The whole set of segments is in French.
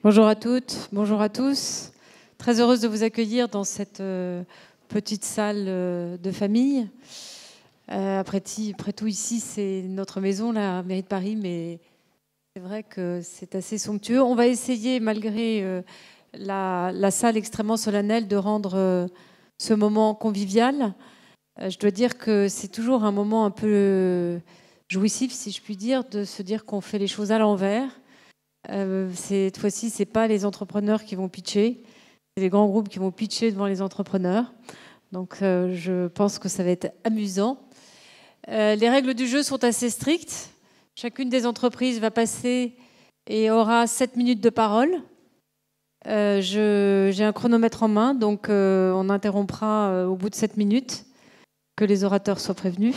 Bonjour à toutes, bonjour à tous. Très heureuse de vous accueillir dans cette petite salle de famille. Après tout, ici, c'est notre maison, la mairie de Paris, mais c'est vrai que c'est assez somptueux. On va essayer, malgré la salle extrêmement solennelle, de rendre ce moment convivial. Je dois dire que c'est toujours un moment un peu jouissif, si je puis dire, de se dire qu'on fait les choses à l'envers. Cette fois-ci, ce n'est pas les entrepreneurs qui vont pitcher, c'est les grands groupes qui vont pitcher devant les entrepreneurs. Donc je pense que ça va être amusant. Les règles du jeu sont assez strictes. Chacune des entreprises va passer et aura 7 minutes de parole. J'ai un chronomètre en main, donc on interrompra au bout de 7 minutes, que les orateurs soient prévenus.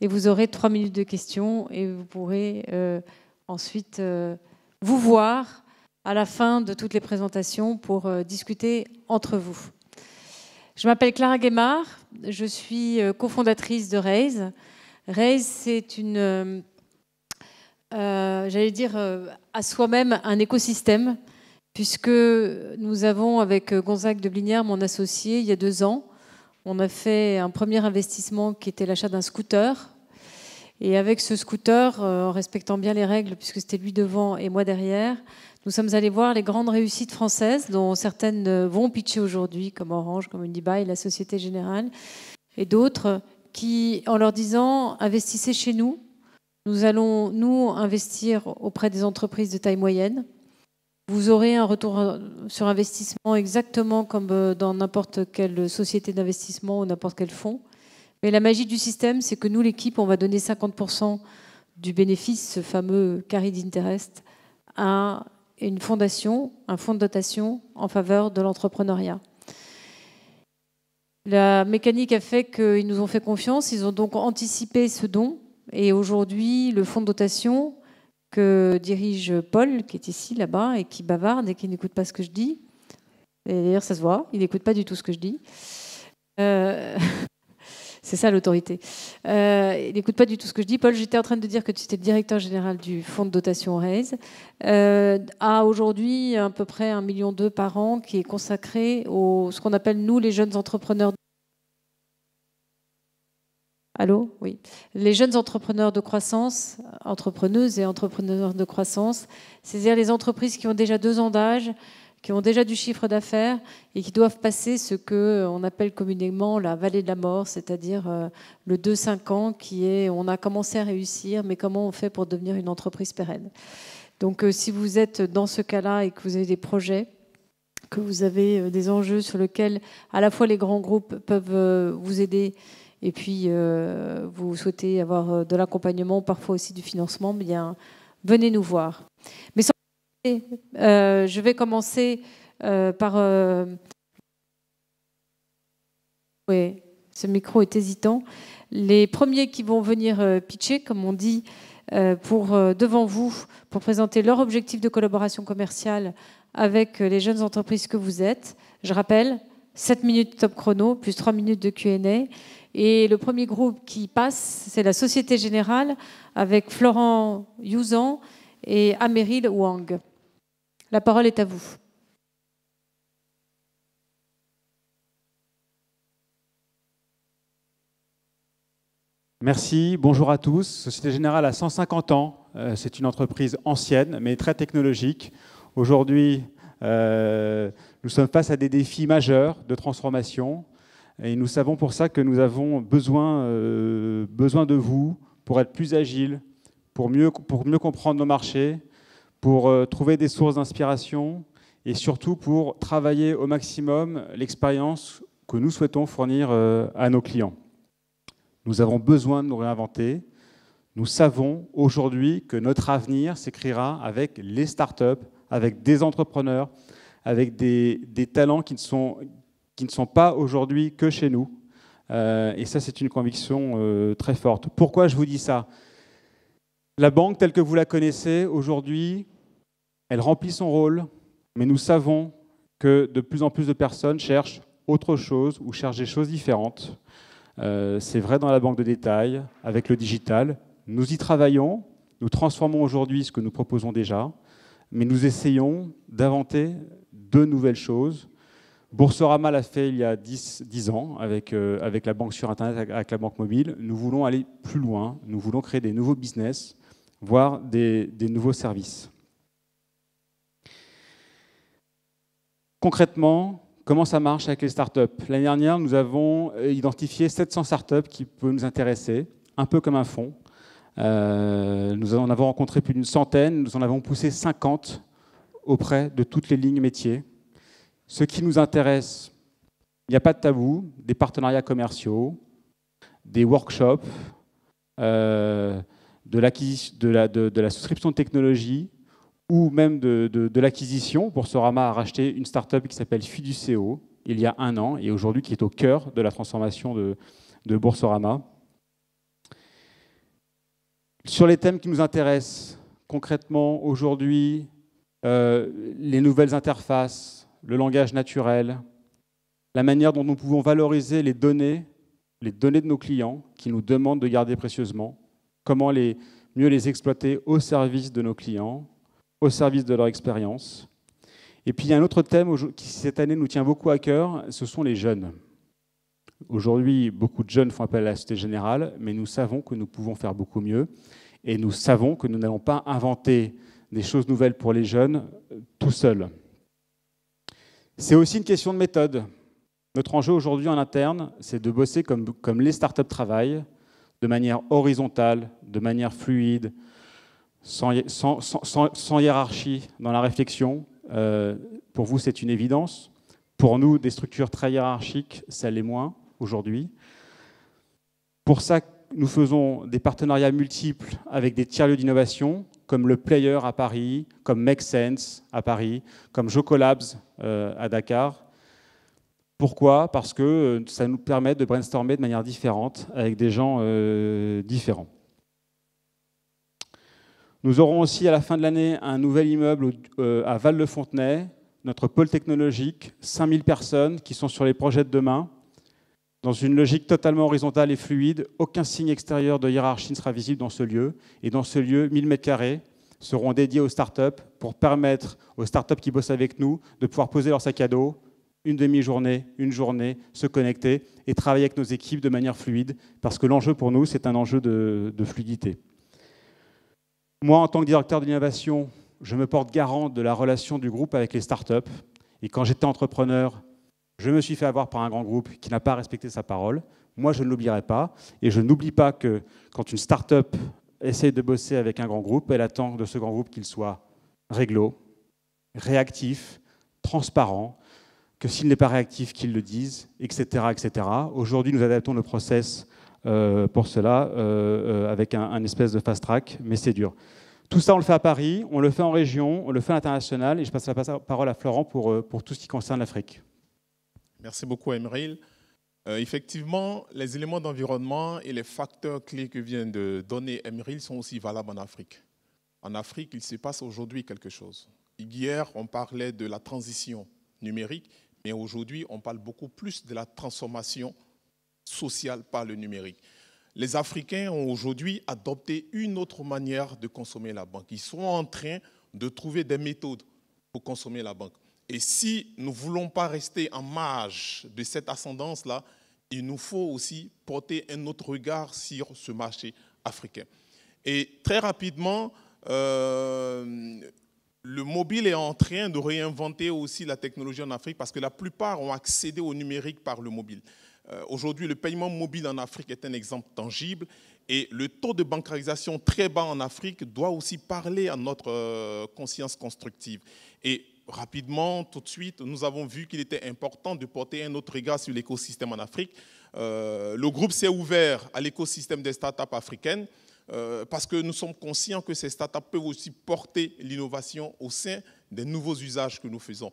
Et vous aurez 3 minutes de questions et vous pourrez ensuite vous voir à la fin de toutes les présentations pour discuter entre vous. Je m'appelle Clara Guémard, je suis cofondatrice de Raise. Raise, c'est une, j'allais dire, à soi-même un écosystème, puisque nous avons, avec Gonzague de Blinière, mon associé, il y a 2 ans, on a fait un premier investissement qui était l'achat d'un scooter. Et avec ce scooter, en respectant bien les règles, puisque c'était lui devant et moi derrière, nous sommes allés voir les grandes réussites françaises, dont certaines vont pitcher aujourd'hui, comme Orange, comme Unibail, la Société Générale, et d'autres qui, en leur disant « investissez chez nous, nous allons, nous, investir auprès des entreprises de taille moyenne. Vous aurez un retour sur investissement exactement comme dans n'importe quelle société d'investissement ou n'importe quel fonds. Mais la magie du système, c'est que nous, l'équipe, on va donner 50% du bénéfice, ce fameux carry d'interest, à une fondation, un fonds de dotation en faveur de l'entrepreneuriat. La mécanique a fait qu'ils nous ont fait confiance, ils ont donc anticipé ce don. Et aujourd'hui, le fonds de dotation que dirige Paul, qui est ici, là-bas, et qui bavarde et qui n'écoute pas ce que je dis, et d'ailleurs ça se voit, il n'écoute pas du tout ce que je dis, c'est ça l'autorité. Il n'écoute pas du tout ce que je dis. Paul, j'étais en train de dire que tu étais le directeur général du fonds de dotation Raise. A aujourd'hui à peu près 1,2 million par an qui est consacré à ce qu'on appelle, nous, les jeunes entrepreneurs. Allô ? Oui. Les jeunes entrepreneurs de croissance, entrepreneuses et entrepreneurs de croissance, c'est-à-dire les entreprises qui ont déjà 2 ans d'âge, qui ont déjà du chiffre d'affaires et qui doivent passer ce qu'on appelle communément la vallée de la mort, c'est-à-dire le 2-5 ans qui est on a commencé à réussir, mais comment on fait pour devenir une entreprise pérenne. Donc si vous êtes dans ce cas-là et que vous avez des projets, que vous avez des enjeux sur lesquels à la fois les grands groupes peuvent vous aider et puis vous souhaitez avoir de l'accompagnement, parfois aussi du financement, bien venez nous voir. Mais je vais commencer par... Oui, ce micro est hésitant. Les premiers qui vont venir pitcher, comme on dit, devant vous, pour présenter leur objectif de collaboration commerciale avec les jeunes entreprises que vous êtes. Je rappelle, 7 minutes top chrono, plus 3 minutes de Q&A. Et le premier groupe qui passe, c'est la Société Générale, avec Florent Youzan et Améryl Wang. La parole est à vous. Merci, bonjour à tous. Société Générale a 150 ans. C'est une entreprise ancienne, mais très technologique. Aujourd'hui, nous sommes face à des défis majeurs de transformation. Et nous savons pour ça que nous avons besoin de vous pour être plus agiles, pour mieux comprendre nos marchés, pour trouver des sources d'inspiration et surtout pour travailler au maximum l'expérience que nous souhaitons fournir à nos clients. Nous avons besoin de nous réinventer. Nous savons aujourd'hui que notre avenir s'écrira avec les startups, avec des entrepreneurs, avec des talents qui ne sont pas aujourd'hui que chez nous. Et ça, c'est une conviction très forte. Pourquoi je vous dis ça ? La banque, telle que vous la connaissez, aujourd'hui, elle remplit son rôle, mais nous savons que de plus en plus de personnes cherchent autre chose ou cherchent des choses différentes. C'est vrai dans la banque de détail, avec le digital. Nous y travaillons, nous transformons aujourd'hui ce que nous proposons déjà. mais nous essayons d'inventer de nouvelles choses. Boursorama l'a fait il y a 10 ans avec la banque sur Internet, avec la banque mobile. Nous voulons aller plus loin, nous voulons créer des nouveaux business, voire des nouveaux services. Concrètement, comment ça marche avec les startups? L'année dernière, nous avons identifié 700 startups qui peuvent nous intéresser, un peu comme un fonds. Nous en avons rencontré plus d'une centaine, nous en avons poussé 50 auprès de toutes les lignes métiers. Ce qui nous intéresse, il n'y a pas de tabou, des partenariats commerciaux, des workshops, de la souscription de technologie ou même de l'acquisition. Boursorama a racheté une start-up qui s'appelle Fiduceo il y a 1 an et aujourd'hui qui est au cœur de la transformation de Boursorama. Sur les thèmes qui nous intéressent, concrètement aujourd'hui, les nouvelles interfaces, le langage naturel, la manière dont nous pouvons valoriser les données de nos clients qui nous demandent de garder précieusement, comment mieux les exploiter au service de nos clients, au service de leur expérience. Et puis il y a un autre thème qui cette année nous tient beaucoup à cœur, ce sont les jeunes. Aujourd'hui, beaucoup de jeunes font appel à la Société Générale, mais nous savons que nous pouvons faire beaucoup mieux et nous savons que nous n'allons pas inventer des choses nouvelles pour les jeunes tout seuls. C'est aussi une question de méthode. Notre enjeu aujourd'hui en interne, c'est de bosser comme les startups travaillent, de manière horizontale, de manière fluide, sans hiérarchie dans la réflexion. Pour vous, c'est une évidence. Pour nous, des structures très hiérarchiques, ça l'est moins aujourd'hui. Pour ça, nous faisons des partenariats multiples avec des tiers-lieux d'innovation, comme le Player à Paris, comme Make Sense à Paris, comme Jocolabs à Dakar. Pourquoi? Parce que ça nous permet de brainstormer de manière différente avec des gens différents. Nous aurons aussi à la fin de l'année un nouvel immeuble à Val-le-Fontenay, notre pôle technologique, 5000 personnes qui sont sur les projets de demain, dans une logique totalement horizontale et fluide. Aucun signe extérieur de hiérarchie ne sera visible dans ce lieu. Et dans ce lieu, 1000 m² seront dédiés aux startups pour permettre aux startups qui bossent avec nous de pouvoir poser leur sac à dos, une demi-journée, une journée, se connecter et travailler avec nos équipes de manière fluide, parce que l'enjeu pour nous, c'est un enjeu de fluidité. Moi, en tant que directeur de l'innovation, je me porte garant de la relation du groupe avec les startups. Et quand j'étais entrepreneur, je me suis fait avoir par un grand groupe qui n'a pas respecté sa parole. Moi, je ne l'oublierai pas. Et je n'oublie pas que quand une start-up essaie de bosser avec un grand groupe, elle attend de ce grand groupe qu'il soit réglo, réactif, transparent, que s'il n'est pas réactif, qu'il le dise, etc., etc. Aujourd'hui, nous adaptons le process pour cela avec un espèce de fast-track, mais c'est dur. Tout ça, on le fait à Paris, on le fait en région, on le fait à l'international. Et je passe la parole à Florent pour tout ce qui concerne l'Afrique. Merci beaucoup, Emeril. Effectivement, les éléments d'environnement et les facteurs clés que vient de donner Emeril sont aussi valables en Afrique. En Afrique, il se passe aujourd'hui quelque chose. Hier, on parlait de la transition numérique, mais aujourd'hui, on parle beaucoup plus de la transformation sociale par le numérique. Les Africains ont aujourd'hui adopté une autre manière de consommer la banque. Ils sont en train de trouver des méthodes pour consommer la banque. Et si nous ne voulons pas rester en marge de cette ascendance-là, il nous faut aussi porter un autre regard sur ce marché africain. Et très rapidement, le mobile est en train de réinventer aussi la technologie en Afrique parce que la plupart ont accédé au numérique par le mobile. Aujourd'hui, le paiement mobile en Afrique est un exemple tangible et le taux de bancarisation très bas en Afrique doit aussi parler à notre conscience constructive. Et rapidement, tout de suite, nous avons vu qu'il était important de porter un autre regard sur l'écosystème en Afrique. Le groupe s'est ouvert à l'écosystème des startups africaines parce que nous sommes conscients que ces startups peuvent aussi porter l'innovation au sein des nouveaux usages que nous faisons.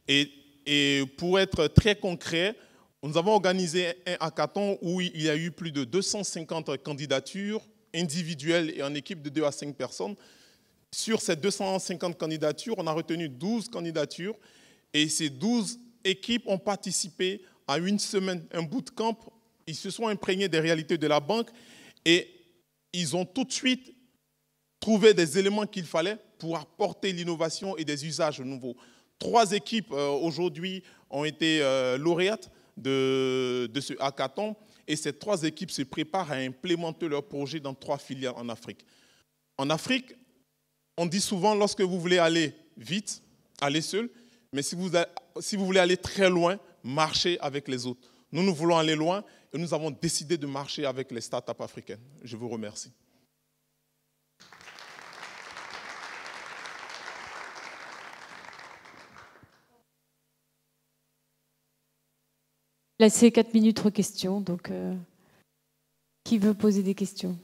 Et pour être très concret, nous avons organisé un hackathon où il y a eu plus de 250 candidatures individuelles et en équipe de 2 à 5 personnes. Sur ces 250 candidatures, on a retenu 12 candidatures et ces 12 équipes ont participé à une semaine, un bootcamp. Ils se sont imprégnés des réalités de la banque et ils ont tout de suite trouvé des éléments qu'il fallait pour apporter l'innovation et des usages nouveaux. 3 équipes aujourd'hui ont été lauréates de ce hackathon et ces 3 équipes se préparent à implémenter leur projet dans 3 filières en Afrique. En Afrique, on dit souvent, lorsque vous voulez aller vite, allez seul, mais si vous voulez aller très loin, marchez avec les autres. Nous voulons aller loin et nous avons décidé de marcher avec les startups africaines. Je vous remercie. Là, c'est 4 minutes aux questions, donc qui veut poser des questions?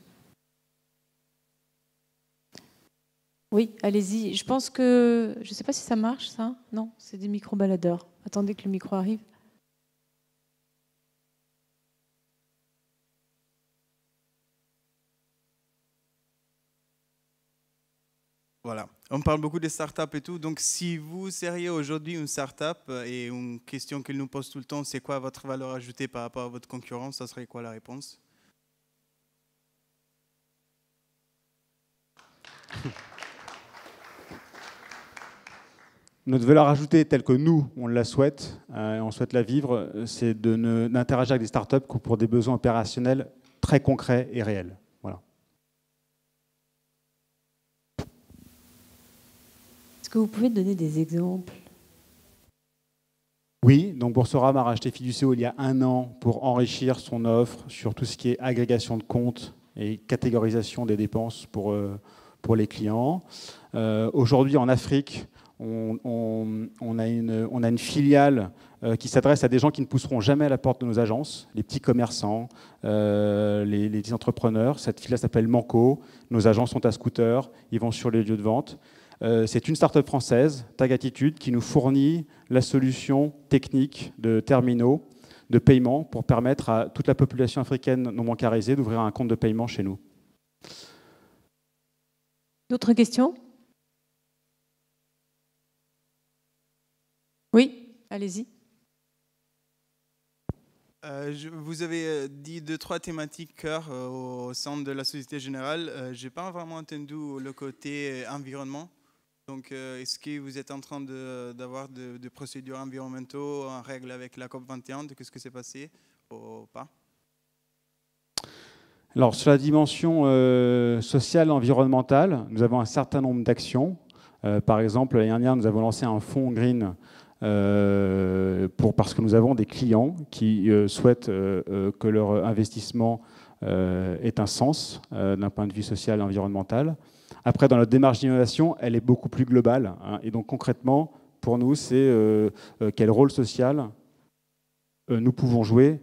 Oui, allez-y. Je pense que... Je ne sais pas si ça marche, ça. Non, c'est des micro-baladeurs. Attendez que le micro arrive. Voilà, on parle beaucoup des startups et tout, donc si vous seriez aujourd'hui une startup et une question qu'elle nous pose tout le temps, c'est quoi votre valeur ajoutée par rapport à votre concurrence, ça serait quoi la réponse? Notre valeur ajoutée telle que nous, on la souhaite, on souhaite la vivre, c'est d'interagir avec des startups pour des besoins opérationnels très concrets et réels. Voilà. Est-ce que vous pouvez donner des exemples? Oui, donc Boursorama a racheté Fiducio il y a 1 an pour enrichir son offre sur tout ce qui est agrégation de comptes et catégorisation des dépenses pour les clients. Aujourd'hui, en Afrique, on a une filiale qui s'adresse à des gens qui ne pousseront jamais à la porte de nos agences, les petits commerçants, les petits entrepreneurs. Cette filiale s'appelle Manco. Nos agents sont à scooter, ils vont sur les lieux de vente. C'est une start-up française, Tag Attitude, qui nous fournit la solution technique de terminaux de paiement pour permettre à toute la population africaine non bancarisée d'ouvrir un compte de paiement chez nous. D'autres questions? Oui, allez-y. Vous avez dit 2-3 thématiques cœur au centre de la Société Générale. Je n'ai pas vraiment entendu le côté environnement. Donc, est-ce que vous êtes en train d'avoir des procédures environnementaux en règle avec la COP21? Qu'est-ce que s'est passé ou pas? Alors, sur la dimension sociale, environnementale, nous avons un certain nombre d'actions. Par exemple, l'année dernière, nous avons lancé un fonds green parce que nous avons des clients qui souhaitent que leur investissement ait un sens d'un point de vue social et environnemental. Après, dans notre démarche d'innovation, elle est beaucoup plus globale. Et donc, concrètement, pour nous, c'est quel rôle social nous pouvons jouer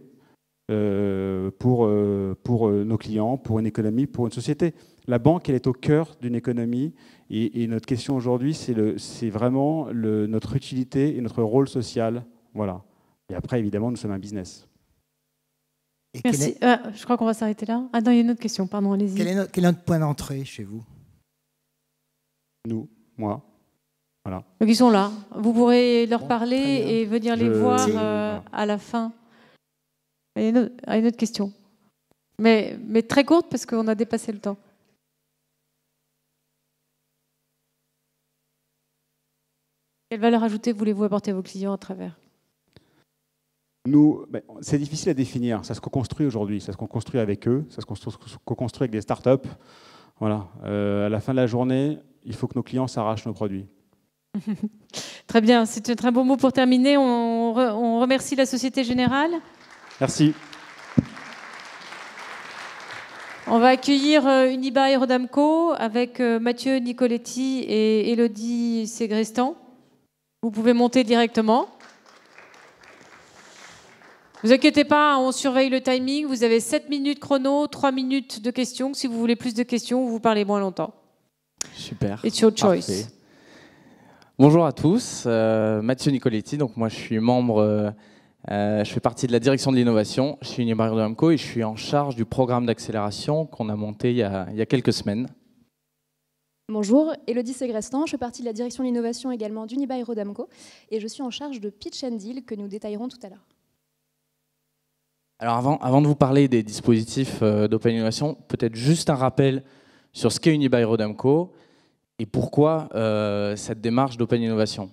pour nos clients, pour une économie, pour une société. La banque, elle est au cœur d'une économie. Et notre question aujourd'hui, c'est vraiment notre utilité et notre rôle social. Voilà. Et après, évidemment, nous sommes un business. Merci. Je crois qu'on va s'arrêter là. Ah non, il y a une autre question. Pardon, allez-y. Quel est notre point d'entrée chez vous? Nous, moi. Voilà. Donc ils sont là. Vous pourrez leur parler et venir les voir à la fin. Il y a une autre question. Mais très courte parce qu'on a dépassé le temps. Quelle valeur ajoutée voulez-vous apporter à vos clients à travers? Nous, c'est difficile à définir. Ça se co-construit aujourd'hui. Ça se co-construit avec eux. Ça se co-construit avec des startups. Voilà. À la fin de la journée, il faut que nos clients s'arrachent nos produits. Très bien. C'est un très beau mot pour terminer. On remercie la Société Générale. Merci. On va accueillir Unibail Rodamco avec Mathieu Nicoletti et Élodie Ségrestan. Vous pouvez monter directement. Ne vous inquiétez pas, on surveille le timing. Vous avez 7 minutes chrono, 3 minutes de questions. Si vous voulez plus de questions, vous parlez moins longtemps. Super. It's your choice. Parfait. Bonjour à tous, Mathieu Nicoletti. Donc moi, je suis membre, je fais partie de la direction de l'innovation chez Unibail Rodamco et je suis en charge du programme d'accélération qu'on a monté il y a quelques semaines. Bonjour, Élodie Ségrestan, je fais partie de la direction de l'innovation également d'Unibail Rodamco et je suis en charge de Pitch and Deal que nous détaillerons tout à l'heure. Alors avant de vous parler des dispositifs d'Open Innovation, peut-être juste un rappel sur ce qu'est Unibail Rodamco Et pourquoi cette démarche d'Open Innovation?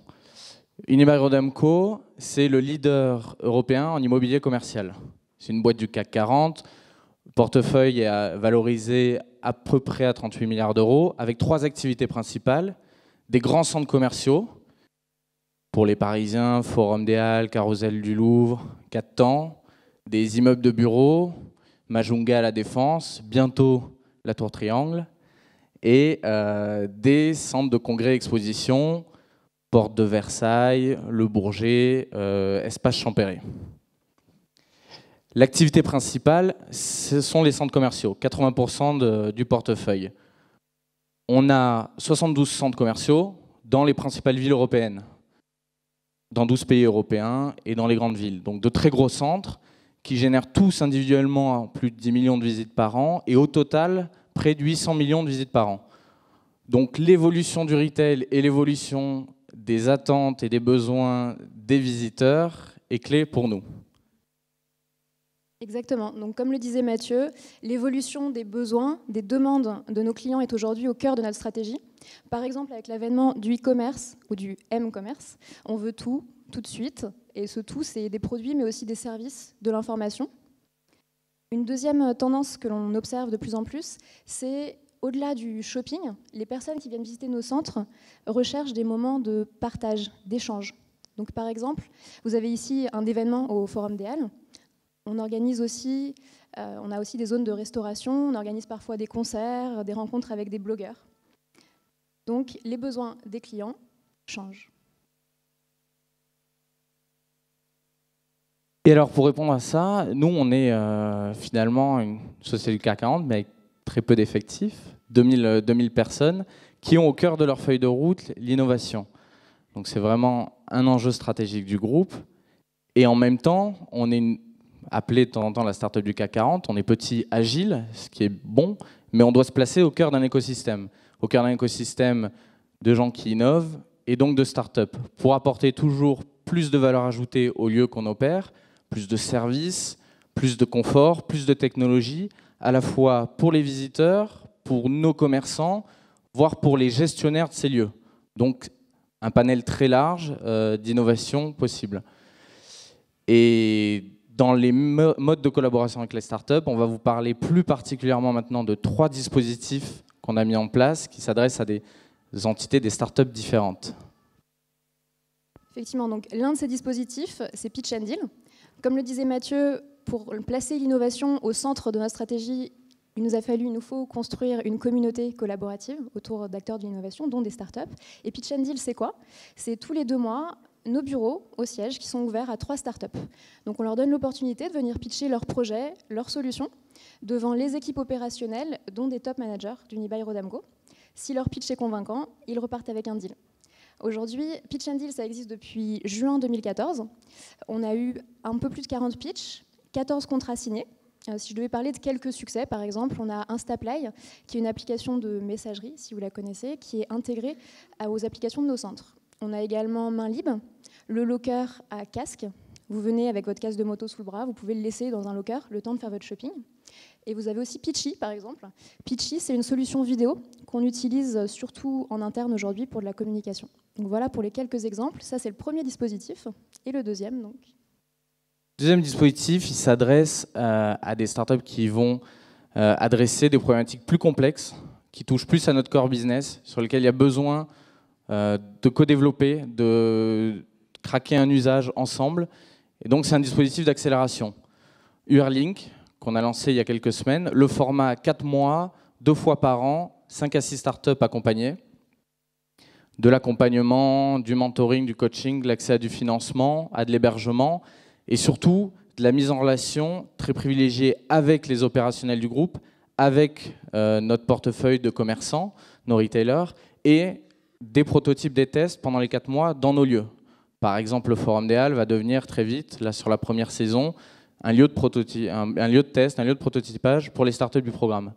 Unibail-Rodamco, c'est le leader européen en immobilier commercial. C'est une boîte du CAC 40. Le portefeuille est valorisé à peu près à 38 milliards d'euros, avec 3 activités principales. Des grands centres commerciaux, pour les Parisiens, Forum des Halles, Carrousel du Louvre, 4 temps. Des immeubles de bureaux, Majunga à la Défense, bientôt la Tour Triangle. Et des centres de congrès et expositions, Porte de Versailles, Le Bourget, Espace Champéret. L'activité principale, ce sont les centres commerciaux, 80% du portefeuille. On a 72 centres commerciaux dans les principales villes européennes, dans 12 pays européens et dans les grandes villes. Donc de très gros centres qui génèrent tous individuellement plus de 10 millions de visites par an et au total près de 800 millions de visites par an. Donc l'évolution du retail et l'évolution des attentes et des besoins des visiteurs est clé pour nous. Exactement. Donc, comme le disait Mathieu, l'évolution des besoins, des demandes de nos clients est aujourd'hui au cœur de notre stratégie. Par exemple, avec l'avènement du e-commerce ou du m-commerce, on veut tout de suite. Et ce tout, c'est des produits, mais aussi des services, de l'information. Une deuxième tendance que l'on observe de plus en plus, c'est au-delà du shopping, les personnes qui viennent visiter nos centres recherchent des moments de partage, d'échange. Donc, par exemple, vous avez ici un événement au Forum des Halles. On organise aussi, on a aussi des zones de restauration, on organise parfois des concerts, des rencontres avec des blogueurs. Donc, les besoins des clients changent. Et alors, pour répondre à ça, nous, on est finalement une société du CAC 40, mais avec très peu d'effectifs, 2000 personnes, qui ont au cœur de leur feuille de route l'innovation. Donc, c'est vraiment un enjeu stratégique du groupe. Et en même temps, on est appelé de temps en temps la start-up du CAC 40. On est petit, agile, ce qui est bon, mais on doit se placer au cœur d'un écosystème. Au cœur d'un écosystème de gens qui innovent et donc de start-up, pour apporter toujours plus de valeur ajoutée au lieu qu'on opère, plus de services, plus de confort, plus de technologie, à la fois pour les visiteurs, pour nos commerçants, voire pour les gestionnaires de ces lieux. Donc un panel très large d'innovation possible. Et dans les modes de collaboration avec les startups, on va vous parler plus particulièrement maintenant de 3 dispositifs qu'on a mis en place qui s'adressent à des entités, des startups différentes. Effectivement, donc l'un de ces dispositifs, c'est Pitch and Deal. Comme le disait Mathieu, pour placer l'innovation au centre de notre stratégie, il nous faut construire une communauté collaborative autour d'acteurs de l'innovation, dont des startups. Et Pitch and Deal, c'est quoi? C'est tous les 2 mois nos bureaux au siège qui sont ouverts à 3 startups. Donc on leur donne l'opportunité de venir pitcher leurs projets, leurs solutions, devant les équipes opérationnelles, dont des top managers d'Unibail-Rodamco. Si leur pitch est convaincant, ils repartent avec un deal. Aujourd'hui, Pitch and Deal, ça existe depuis juin 2014. On a eu un peu plus de 40 pitchs, 14 contrats signés. Si je devais parler de quelques succès, par exemple, on a Instaplay, qui est une application de messagerie, si vous la connaissez, qui est intégrée aux applications de nos centres. On a également Mainlib, le locker à casque. Vous venez avec votre casque de moto sous le bras, vous pouvez le laisser dans un locker le temps de faire votre shopping. Et vous avez aussi Pitchy, par exemple. Pitchy, c'est une solution vidéo qu'on utilise surtout en interne aujourd'hui pour de la communication. Donc voilà pour les quelques exemples. Ça, c'est le premier dispositif. Et le deuxième, donc. Le deuxième dispositif, il s'adresse à des startups qui vont adresser des problématiques plus complexes, qui touchent plus à notre core business, sur lesquelles il y a besoin de co-développer, de craquer un usage ensemble. Et donc, c'est un dispositif d'accélération. Urlink, qu'on a lancé il y a quelques semaines, le format 4 mois, 2 fois par an, 5 à 6 startups accompagnées, de l'accompagnement, du mentoring, du coaching, de l'accès à du financement, à de l'hébergement, et surtout de la mise en relation très privilégiée avec les opérationnels du groupe, avec notre portefeuille de commerçants, nos retailers, et des prototypes des tests pendant les 4 mois dans nos lieux. Par exemple, le Forum des Halles va devenir très vite, là sur la première saison, un lieu de test, un lieu de prototypage pour les startups du programme.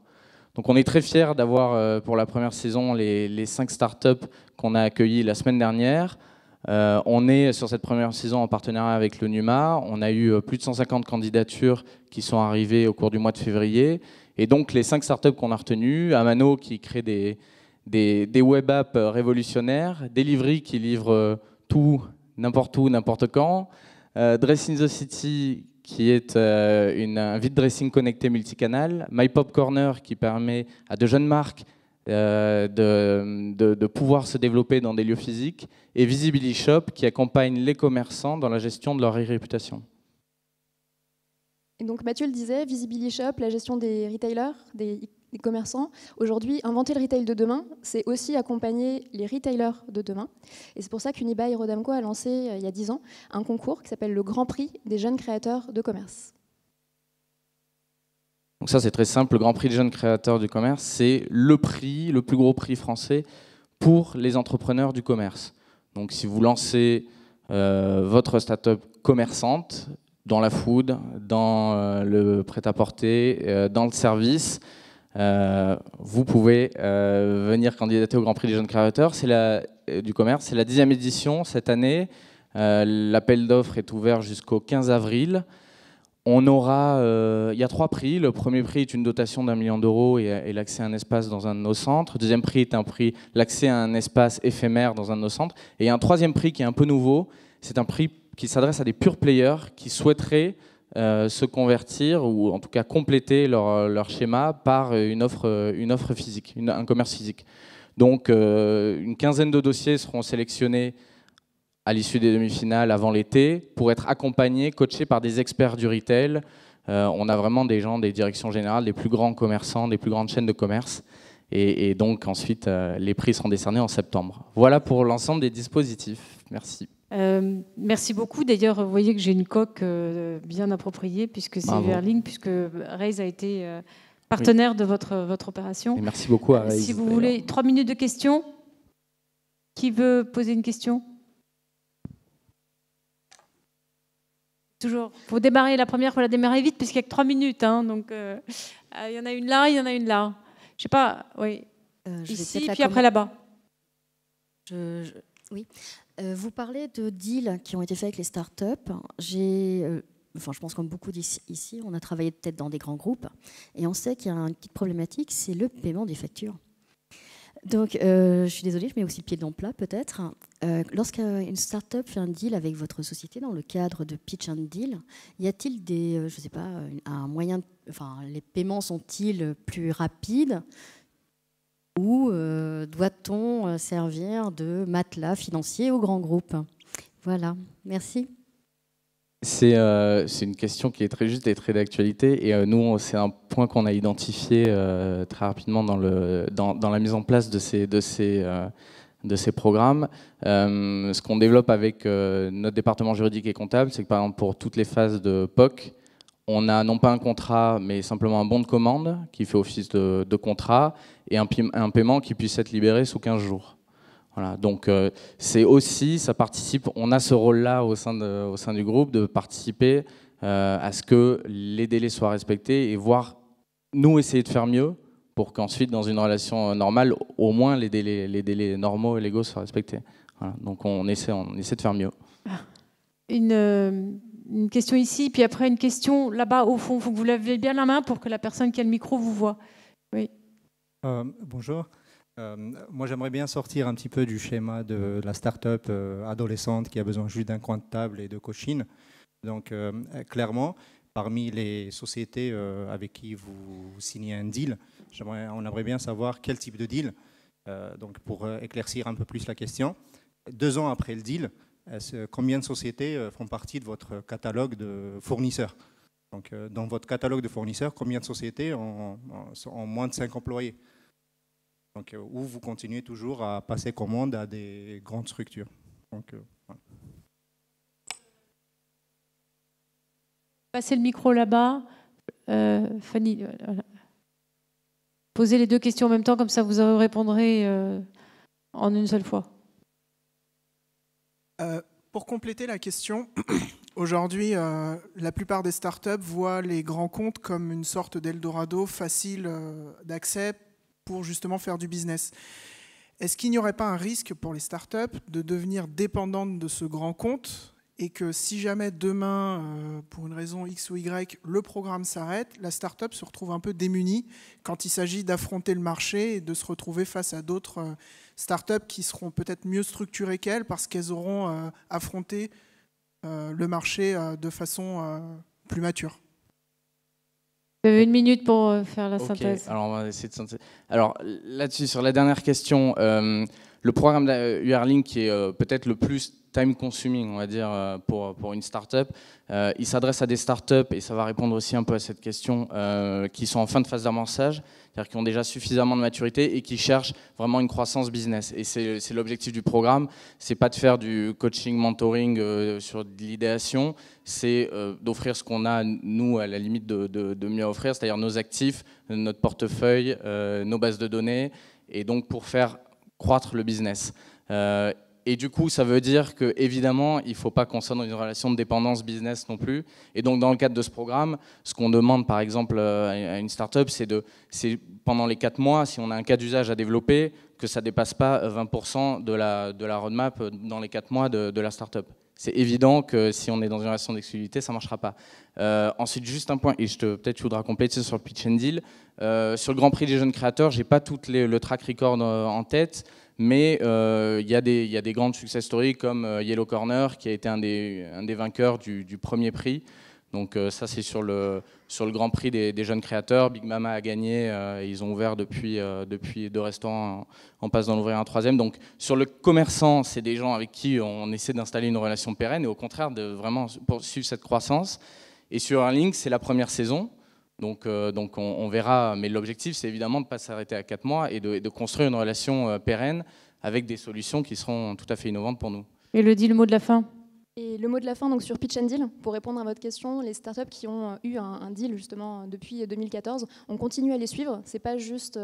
Donc on est très fiers d'avoir pour la première saison les 5 startups qu'on a accueillies la semaine dernière. On est sur cette première saison en partenariat avec le NUMA. On a eu plus de 150 candidatures qui sont arrivées au cours du mois de février. Et donc les 5 startups qu'on a retenues, Amano qui crée des des web apps révolutionnaires, Delivery qui livre tout, n'importe où, n'importe quand, Dressing the City qui est un vide dressing connecté multicanal, My Pop Corner qui permet à de jeunes marques de pouvoir se développer dans des lieux physiques, et Visibly Shop qui accompagne les commerçants dans la gestion de leur e-réputation. Et donc Mathieu le disait, Visibly Shop, la gestion des retailers, des commerçants. Aujourd'hui, inventer le retail de demain, c'est aussi accompagner les retailers de demain. Et c'est pour ça qu'Unibail Rodamco a lancé, il y a 10 ans, un concours qui s'appelle le Grand Prix des jeunes créateurs de commerce. Donc ça, c'est très simple. Le Grand Prix des jeunes créateurs du commerce, c'est le prix, le plus gros prix français pour les entrepreneurs du commerce. Donc si vous lancez votre start-up commerçante dans la food, dans le prêt-à-porter, dans le service, vous pouvez venir candidater au Grand Prix des jeunes créateurs du commerce. C'est la 10e édition cette année. L'appel d'offres est ouvert jusqu'au 15 avril. Il y a 3 prix. Le premier prix est une dotation d'1 million d'euros et l'accès à un espace dans un de nos centres. Le deuxième prix est l'accès à un espace éphémère dans un de nos centres. Et il y a un troisième prix qui est un peu nouveau. C'est un prix qui s'adresse à des pure players qui souhaiteraient se convertir ou en tout cas compléter leur schéma par une offre physique, un commerce physique. Donc une quinzaine de dossiers seront sélectionnés à l'issue des demi-finales avant l'été pour être accompagnés, coachés par des experts du retail. On a vraiment des gens des directions générales, des plus grands commerçants, des plus grandes chaînes de commerce. Et donc ensuite, les prix seront décernés en septembre. Voilà pour l'ensemble des dispositifs. Merci. Merci beaucoup. D'ailleurs, vous voyez que j'ai une coque bien appropriée puisque c'est Verling, puisque Raise a été partenaire de votre opération. Et merci beaucoup à Raise. Si vous voulez, 3 minutes de questions. Qui veut poser une question? Toujours. Il faut démarrer la première, il faut la démarrer vite puisqu'il n'y a que 3 minutes. Hein, donc, il y en a une là, il y en a une là. Je ne sais pas, oui. Ici, puis après là-bas. Oui. Vous parlez de deals qui ont été faits avec les startups. Je pense comme beaucoup ici, on a travaillé peut-être dans des grands groupes et on sait qu'il y a une petite problématique, c'est le paiement des factures. Donc, je suis désolée, je mets aussi le pied dans le plat peut-être. Lorsqu'une startup fait un deal avec votre société dans le cadre de pitch and deal, y a-t-il je sais pas, un moyen, les paiements sont-ils plus rapides? Ou doit-on servir de matelas financier aux grands groupes? Voilà, merci. C'est une question qui est très juste et très d'actualité. Et nous, c'est un point qu'on a identifié très rapidement dans la mise en place de ces programmes. Ce qu'on développe avec notre département juridique et comptable, c'est que par exemple pour toutes les phases de POC, on a non pas un contrat, mais simplement un bon de commande qui fait office de contrat et un paiement qui puisse être libéré sous 15 jours. Voilà, donc c'est aussi, ça participe, on a ce rôle-là au sein du groupe de participer à ce que les délais soient respectés et voir nous essayer de faire mieux pour qu'ensuite dans une relation normale, au moins les délais normaux et légaux soient respectés. Voilà, donc on essaie de faire mieux. Une question ici, puis après une question là-bas au fond. Il faut que vous laviez bien la main pour que la personne qui a le micro vous voit. Oui. Bonjour. Moi, j'aimerais bien sortir un petit peu du schéma de la start-up adolescente qui a besoin juste d'un coin de table et de coaching. Donc, clairement, parmi les sociétés avec qui vous signez un deal, on aimerait bien savoir quel type de deal. Donc, pour éclaircir un peu plus la question, 2 ans après le deal, combien de sociétés font partie de votre catalogue de fournisseurs? Donc, dans votre catalogue de fournisseurs, combien de sociétés ont moins de 5 employés? Donc, où vous continuez toujours à passer commande à des grandes structures. Donc, voilà. Passez le micro là-bas. Fanny, voilà. Posez les 2 questions en même temps, comme ça vous répondrez en une seule fois. Pour compléter la question, aujourd'hui, la plupart des startups voient les grands comptes comme une sorte d'Eldorado facile d'accès pour justement faire du business. Est-ce qu'il n'y aurait pas un risque pour les startups de devenir dépendantes de ce grand compte et que si jamais demain, pour une raison X ou Y, le programme s'arrête, la start-up se retrouve un peu démunie quand il s'agit d'affronter le marché et de se retrouver face à d'autres start-up qui seront peut-être mieux structurées qu'elles parce qu'elles auront affronté le marché de façon plus mature. Vous avez 1 minute pour faire la synthèse. Alors, on va essayer de synthétiser. Alors, là-dessus, sur la dernière question, le programme UR-Link qui est peut-être le plus time-consuming, on va dire, pour une start-up, il s'adresse à des start-up, et ça va répondre aussi un peu à cette question, qui sont en fin de phase d'amorçage, c'est-à-dire qui ont déjà suffisamment de maturité et qui cherchent vraiment une croissance business. Et c'est l'objectif du programme, c'est pas de faire du coaching, mentoring sur de l'idéation, c'est d'offrir ce qu'on a, nous, à la limite de mieux offrir, c'est-à-dire nos actifs, notre portefeuille, nos bases de données, et donc pour faire croître le business. Et du coup, ça veut dire qu'évidemment, il ne faut pas qu'on soit dans une relation de dépendance business non plus. Et donc, dans le cadre de ce programme, ce qu'on demande, par exemple, à une start-up, c'est pendant les 4 mois, si on a un cas d'usage à développer, que ça ne dépasse pas 20% de la roadmap dans les 4 mois de la start-up. C'est évident que si on est dans une relation d'exclusivité, ça ne marchera pas. Ensuite, juste un point, et peut-être tu voudras compléter sur le pitch and deal. Sur le Grand Prix des jeunes créateurs, je n'ai pas tout le track record en tête, mais il y a des grandes success stories comme Yellow Corner, qui a été un des vainqueurs du premier prix. Donc ça, c'est sur le Grand Prix des jeunes créateurs. Big Mama a gagné, ils ont ouvert depuis 2 restaurants, on passe d'en ouvrir un 3e. Donc sur le commerçant, c'est des gens avec qui on essaie d'installer une relation pérenne et au contraire de vraiment poursuivre cette croissance. Et sur UR-Link, c'est la première saison. Donc on verra, mais l'objectif, c'est évidemment de ne pas s'arrêter à 4 mois et de construire une relation pérenne avec des solutions qui seront tout à fait innovantes pour nous. Élodie, le mot de la fin. Et le mot de la fin, donc sur Pitch and Deal, pour répondre à votre question, les startups qui ont eu un deal justement depuis 2014, on continue à les suivre. C'est pas juste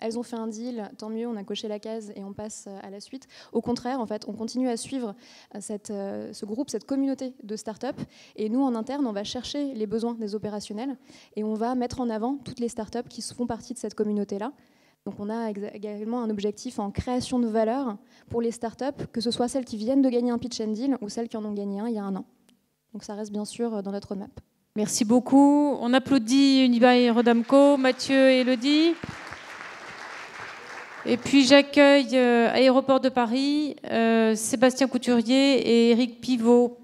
elles ont fait un deal, tant mieux, on a coché la case et on passe à la suite. Au contraire, en fait, on continue à suivre ce groupe, cette communauté de startups. Et nous, en interne, on va chercher les besoins des opérationnels et on va mettre en avant toutes les startups qui font partie de cette communauté-là. Donc on a également un objectif en création de valeur pour les startups, que ce soit celles qui viennent de gagner un pitch and deal ou celles qui en ont gagné un il y a 1 an. Donc ça reste bien sûr dans notre roadmap. Merci beaucoup. On applaudit Unibail Rodamco, Mathieu et Élodie. Et puis j'accueille Aéroport de Paris, Sébastien Couturier et Éric Pivot.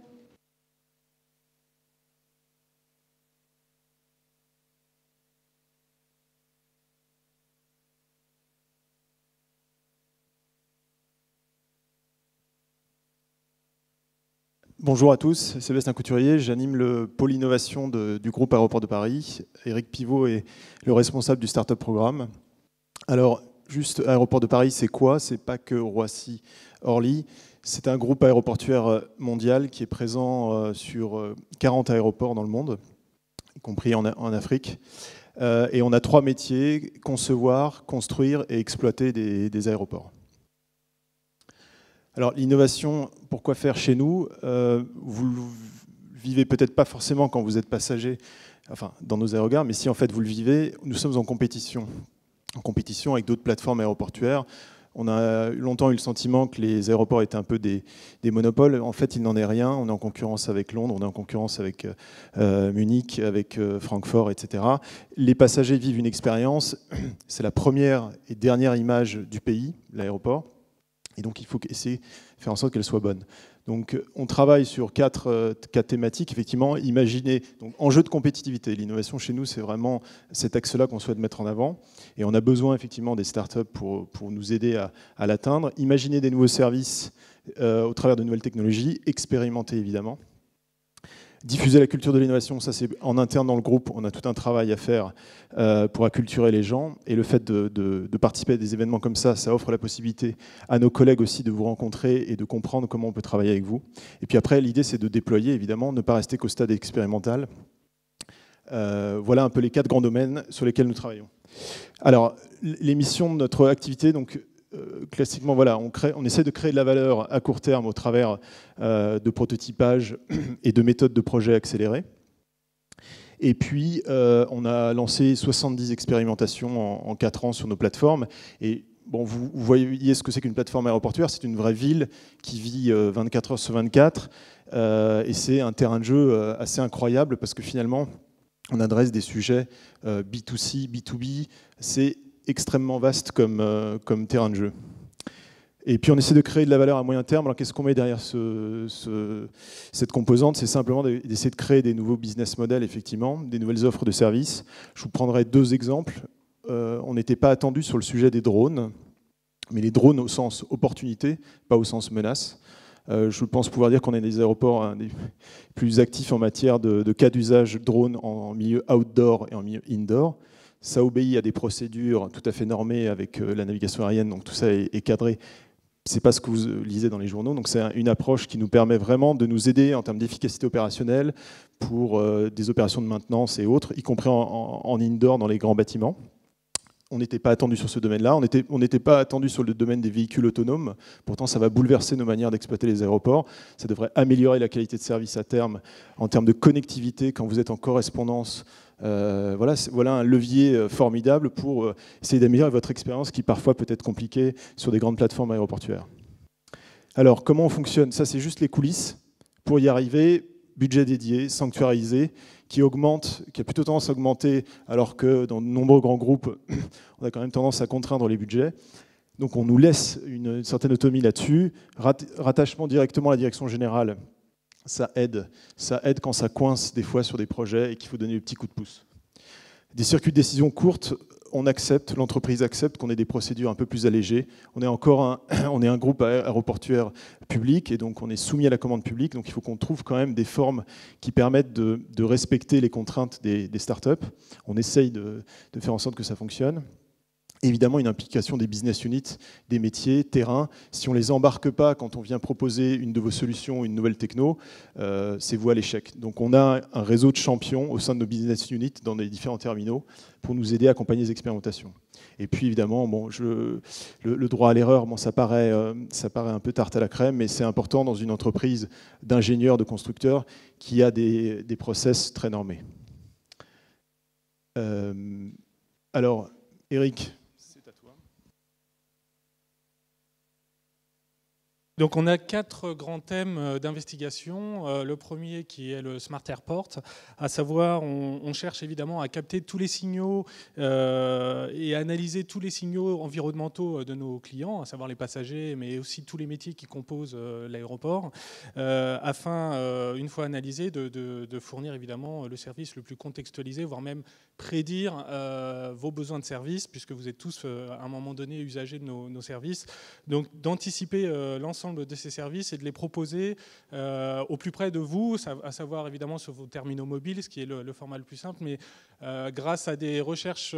Bonjour à tous, Sébastien Couturier, j'anime le pôle innovation du groupe Aéroport de Paris. Éric Pivot est le responsable du Startup Programme. Alors, juste Aéroport de Paris, c'est quoi? C'est pas que Roissy-Orly, c'est un groupe aéroportuaire mondial qui est présent sur 40 aéroports dans le monde, y compris en Afrique. Et on a 3 métiers, concevoir, construire et exploiter des aéroports. Alors l'innovation, pourquoi faire chez nous? Vous le vivez peut-être pas forcément quand vous êtes passager, enfin dans nos aérogares, mais si en fait vous le vivez, nous sommes en compétition avec d'autres plateformes aéroportuaires. On a longtemps eu le sentiment que les aéroports étaient un peu des monopoles. En fait, il n'en est rien. On est en concurrence avec Londres, on est en concurrence avec Munich, avec Francfort, etc. Les passagers vivent une expérience. C'est la première et dernière image du pays, l'aéroport. Et donc, il faut essayer de faire en sorte qu'elle soit bonne. Donc, on travaille sur 4 thématiques. Effectivement, imaginez, donc, enjeu de compétitivité. L'innovation chez nous, c'est vraiment cet axe-là qu'on souhaite mettre en avant. Et on a besoin, effectivement, des startups pour nous aider à l'atteindre. Imaginez des nouveaux services au travers de nouvelles technologies. Expérimenter, évidemment. Diffuser la culture de l'innovation, ça c'est en interne dans le groupe, on a tout un travail à faire pour acculturer les gens. Et le fait de participer à des événements comme ça offre la possibilité à nos collègues aussi de vous rencontrer et de comprendre comment on peut travailler avec vous. Et puis après, l'idée c'est de déployer, évidemment, ne pas rester qu'au stade expérimental. Voilà un peu les 4 grands domaines sur lesquels nous travaillons. Alors, les missions de notre activité, donc, classiquement, voilà, on essaie de créer de la valeur à court terme au travers de prototypage et de méthodes de projet accélérées. Et puis, on a lancé 70 expérimentations en 4 ans sur nos plateformes. Et bon, vous voyez ce que c'est qu'une plateforme aéroportuaire. C'est une vraie ville qui vit 24 heures sur 24. Et c'est un terrain de jeu assez incroyable parce que finalement, on adresse des sujets B2C, B2B. C'est extrêmement vaste comme terrain de jeu. Et puis on essaie de créer de la valeur à moyen terme. Alors qu'est-ce qu'on met derrière cette composante? C'est simplement d'essayer de créer des nouveaux business models, effectivement, des nouvelles offres de services. Je vous prendrai 2 exemples. On n'était pas attendu sur le sujet des drones, mais les drones au sens opportunité, pas au sens menace. Je pense pouvoir dire qu'on est des aéroports un des plus actifs en matière de cas d'usage drone en milieu outdoor et en milieu indoor. Ça obéit à des procédures tout à fait normées avec la navigation aérienne, donc tout ça est cadré. Ce n'est pas ce que vous lisez dans les journaux, donc c'est une approche qui nous permet vraiment de nous aider en termes d'efficacité opérationnelle pour des opérations de maintenance et autres, y compris en indoor dans les grands bâtiments. On n'était pas attendu sur ce domaine-là, on n'était pas attendu sur le domaine des véhicules autonomes, pourtant ça va bouleverser nos manières d'exploiter les aéroports, ça devrait améliorer la qualité de service à terme en termes de connectivité quand vous êtes en correspondance. Voilà un levier formidable pour essayer d'améliorer votre expérience qui parfois peut être compliquée sur des grandes plateformes aéroportuaires. Alors comment on fonctionne? Ça c'est juste les coulisses. Pour y arriver, budget dédié, sanctuarisé, qui a plutôt tendance à augmenter alors que dans de nombreux grands groupes, on a quand même tendance à contraindre les budgets. Donc on nous laisse une certaine autonomie là-dessus. Rattachement directement à la direction générale. Ça aide quand ça coince des fois sur des projets et qu'il faut donner le petit coup de pouce. Des circuits de décision courtes, l'entreprise accepte qu'on ait des procédures un peu plus allégées. On est un groupe aéroportuaire public et donc on est soumis à la commande publique. Donc il faut qu'on trouve quand même des formes qui permettent de respecter les contraintes des startups. On essaye de faire en sorte que ça fonctionne. Évidemment, une implication des business units, des métiers, terrain. Si on ne les embarque pas quand on vient proposer une de vos solutions, une nouvelle techno, c'est voué à l'échec. Donc on a un réseau de champions au sein de nos business units dans les différents terminaux pour nous aider à accompagner les expérimentations. Et puis évidemment, le droit à l'erreur, ça paraît un peu tarte à la crème, mais c'est important dans une entreprise d'ingénieurs, de constructeurs qui a des process très normés. Alors, Eric. Donc on a 4 grands thèmes d'investigation. Le premier qui est le Smart Airport, à savoir on cherche évidemment à capter tous les signaux et à analyser tous les signaux environnementaux de nos clients, à savoir les passagers, mais aussi tous les métiers qui composent l'aéroport, afin, une fois analysé, de fournir évidemment le service le plus contextualisé, voire même prédire vos besoins de service, puisque vous êtes tous à un moment donné usagers de nos services. Donc d'anticiper l'ensemble de ces services et de les proposer au plus près de vous, à savoir évidemment sur vos terminaux mobiles, ce qui est le format le plus simple, mais grâce à des recherches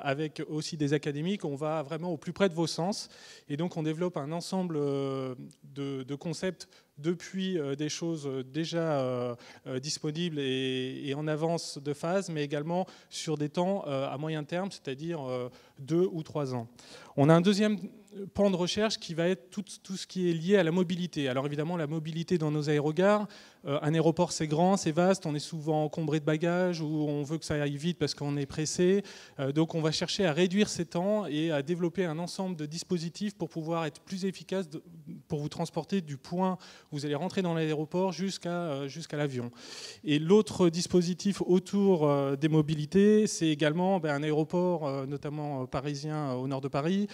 avec aussi des académiques, on va vraiment au plus près de vos sens. Et donc on développe un ensemble de concepts depuis des choses déjà disponibles et en avance de phase, mais également sur des temps à moyen terme, c'est-à-dire 2 ou 3 ans. On a un deuxième pan de recherche qui va être tout ce qui est lié à la mobilité. Alors évidemment, la mobilité dans nos aérogares, un aéroport c'est grand, c'est vaste, on est souvent encombré de bagages ou on veut que ça aille vite parce qu'on est pressé. Donc on va chercher à réduire ces temps et à développer un ensemble de dispositifs pour pouvoir être plus efficace pour vous transporter du point où vous allez rentrer dans l'aéroport jusqu'à l'avion. Et l'autre dispositif autour des mobilités, c'est également un aéroport, notamment parisien au nord de Paris,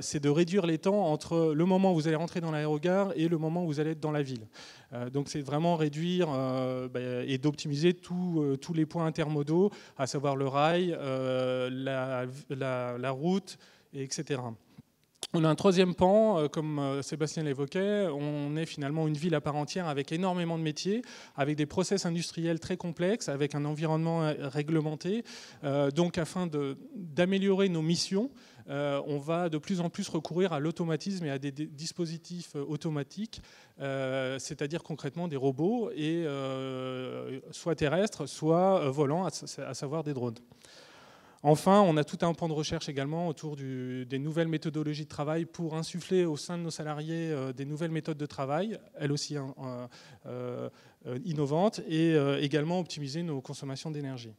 c'est de réduire les temps entre le moment où vous allez rentrer dans l'aérogare et le moment où vous allez être dans la ville. Donc c'est vraiment réduire et d'optimiser tous les points intermodaux, à savoir le rail, la route, etc. On a un troisième pan, comme Sébastien l'évoquait, on est finalement une ville à part entière avec énormément de métiers, avec des process industriels très complexes, avec un environnement réglementé. Donc afin d'améliorer nos missions, on va de plus en plus recourir à l'automatisme et à des dispositifs automatiques, c'est-à-dire concrètement des robots, et soit terrestres, soit volants, à savoir des drones. Enfin, on a tout un pan de recherche également autour des nouvelles méthodologies de travail pour insuffler au sein de nos salariés des nouvelles méthodes de travail, elles aussi innovantes, et également optimiser nos consommations d'énergie.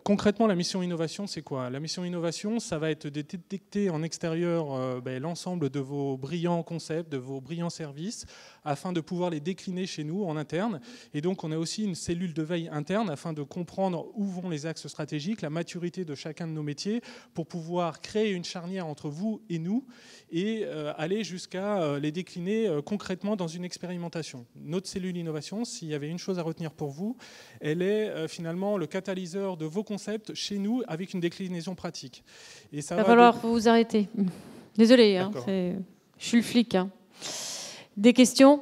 Concrètement, la mission innovation, c'est quoi? La mission innovation, ça va être de détecter en extérieur l'ensemble de vos brillants concepts, de vos brillants services, afin de pouvoir les décliner chez nous en interne. Et donc, on a aussi une cellule de veille interne afin de comprendre où vont les axes stratégiques, la maturité de chacun de nos métiers, pour pouvoir créer une charnière entre vous et nous et aller jusqu'à les décliner concrètement dans une expérimentation. Notre cellule innovation, s'il y avait une chose à retenir pour vous, elle est finalement le catalyseur de vos concepts chez nous avec une déclinaison pratique. Et ça va falloir vous arrêter. Désolé, hein, je suis le flic. Hein. Des questions?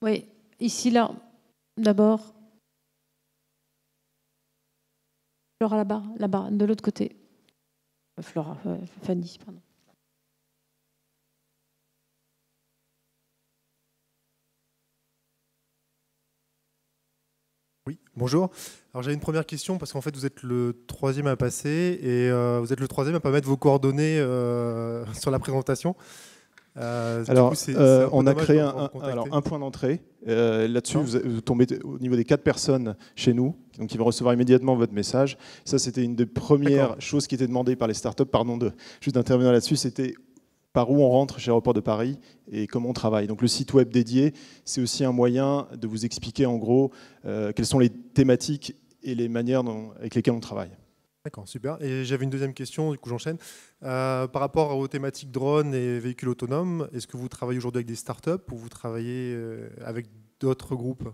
Oui, ici, là, d'abord. Flora là-bas, de l'autre côté. Fanny, pardon. Oui, bonjour. Alors j'avais une première question parce qu'en fait vous êtes le troisième à passer et vous êtes le troisième à ne pas mettre vos coordonnées sur la présentation. Alors, on a créé un point d'entrée. Là-dessus, vous tombez au niveau des 4 personnes chez nous, donc qui vont recevoir immédiatement votre message. Ça, c'était une des premières choses qui étaient demandées par les startups. Pardon juste d'intervenir là-dessus. C'était par où on rentre chez Aéroport de Paris et comment on travaille. Donc le site web dédié, c'est aussi un moyen de vous expliquer en gros quelles sont les thématiques et les manières avec lesquelles on travaille. D'accord, super. Et j'avais une deuxième question, du coup j'enchaîne. Par rapport aux thématiques drones et véhicules autonomes, est-ce que vous travaillez aujourd'hui avec des startups ou vous travaillez avec d'autres groupes ?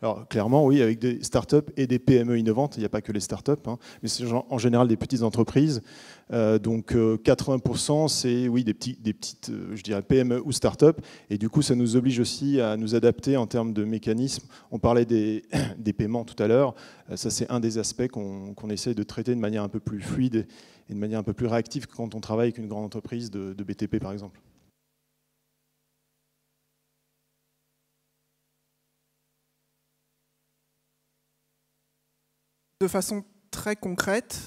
Alors clairement, oui, avec des startups et des PME innovantes. Il n'y a pas que les startups, hein, mais c'est en général des petites entreprises. Donc 80%, c'est oui, des petites, je dirais PME ou startups. Et du coup, ça nous oblige aussi à nous adapter en termes de mécanismes. On parlait des paiements tout à l'heure. Ça, c'est un des aspects qu'on essaie de traiter de manière un peu plus fluide et de manière un peu plus réactive que quand on travaille avec une grande entreprise de BTP, par exemple. De façon très concrète,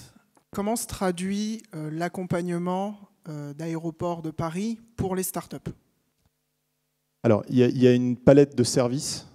comment se traduit l'accompagnement d'Aéroports de Paris pour les startups? Alors, il y a une palette de services.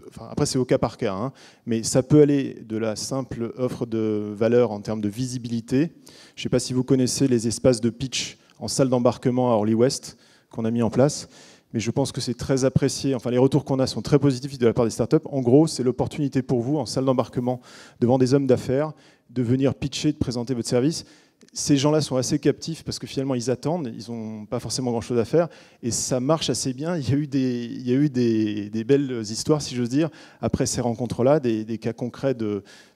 Enfin, après, c'est au cas par cas, hein, mais ça peut aller de la simple offre de valeur en termes de visibilité. Je ne sais pas si vous connaissez les espaces de pitch en salle d'embarquement à Orly West qu'on a mis en place. Mais je pense que c'est très apprécié. Enfin, les retours qu'on a sont très positifs de la part des startups. En gros, c'est l'opportunité pour vous, en salle d'embarquement, devant des hommes d'affaires, de venir pitcher, de présenter votre service. Ces gens-là sont assez captifs parce que finalement, ils attendent, ils n'ont pas forcément grand-chose à faire. Et ça marche assez bien. Il y a eu des belles histoires, si j'ose dire, après ces rencontres-là, des cas concrets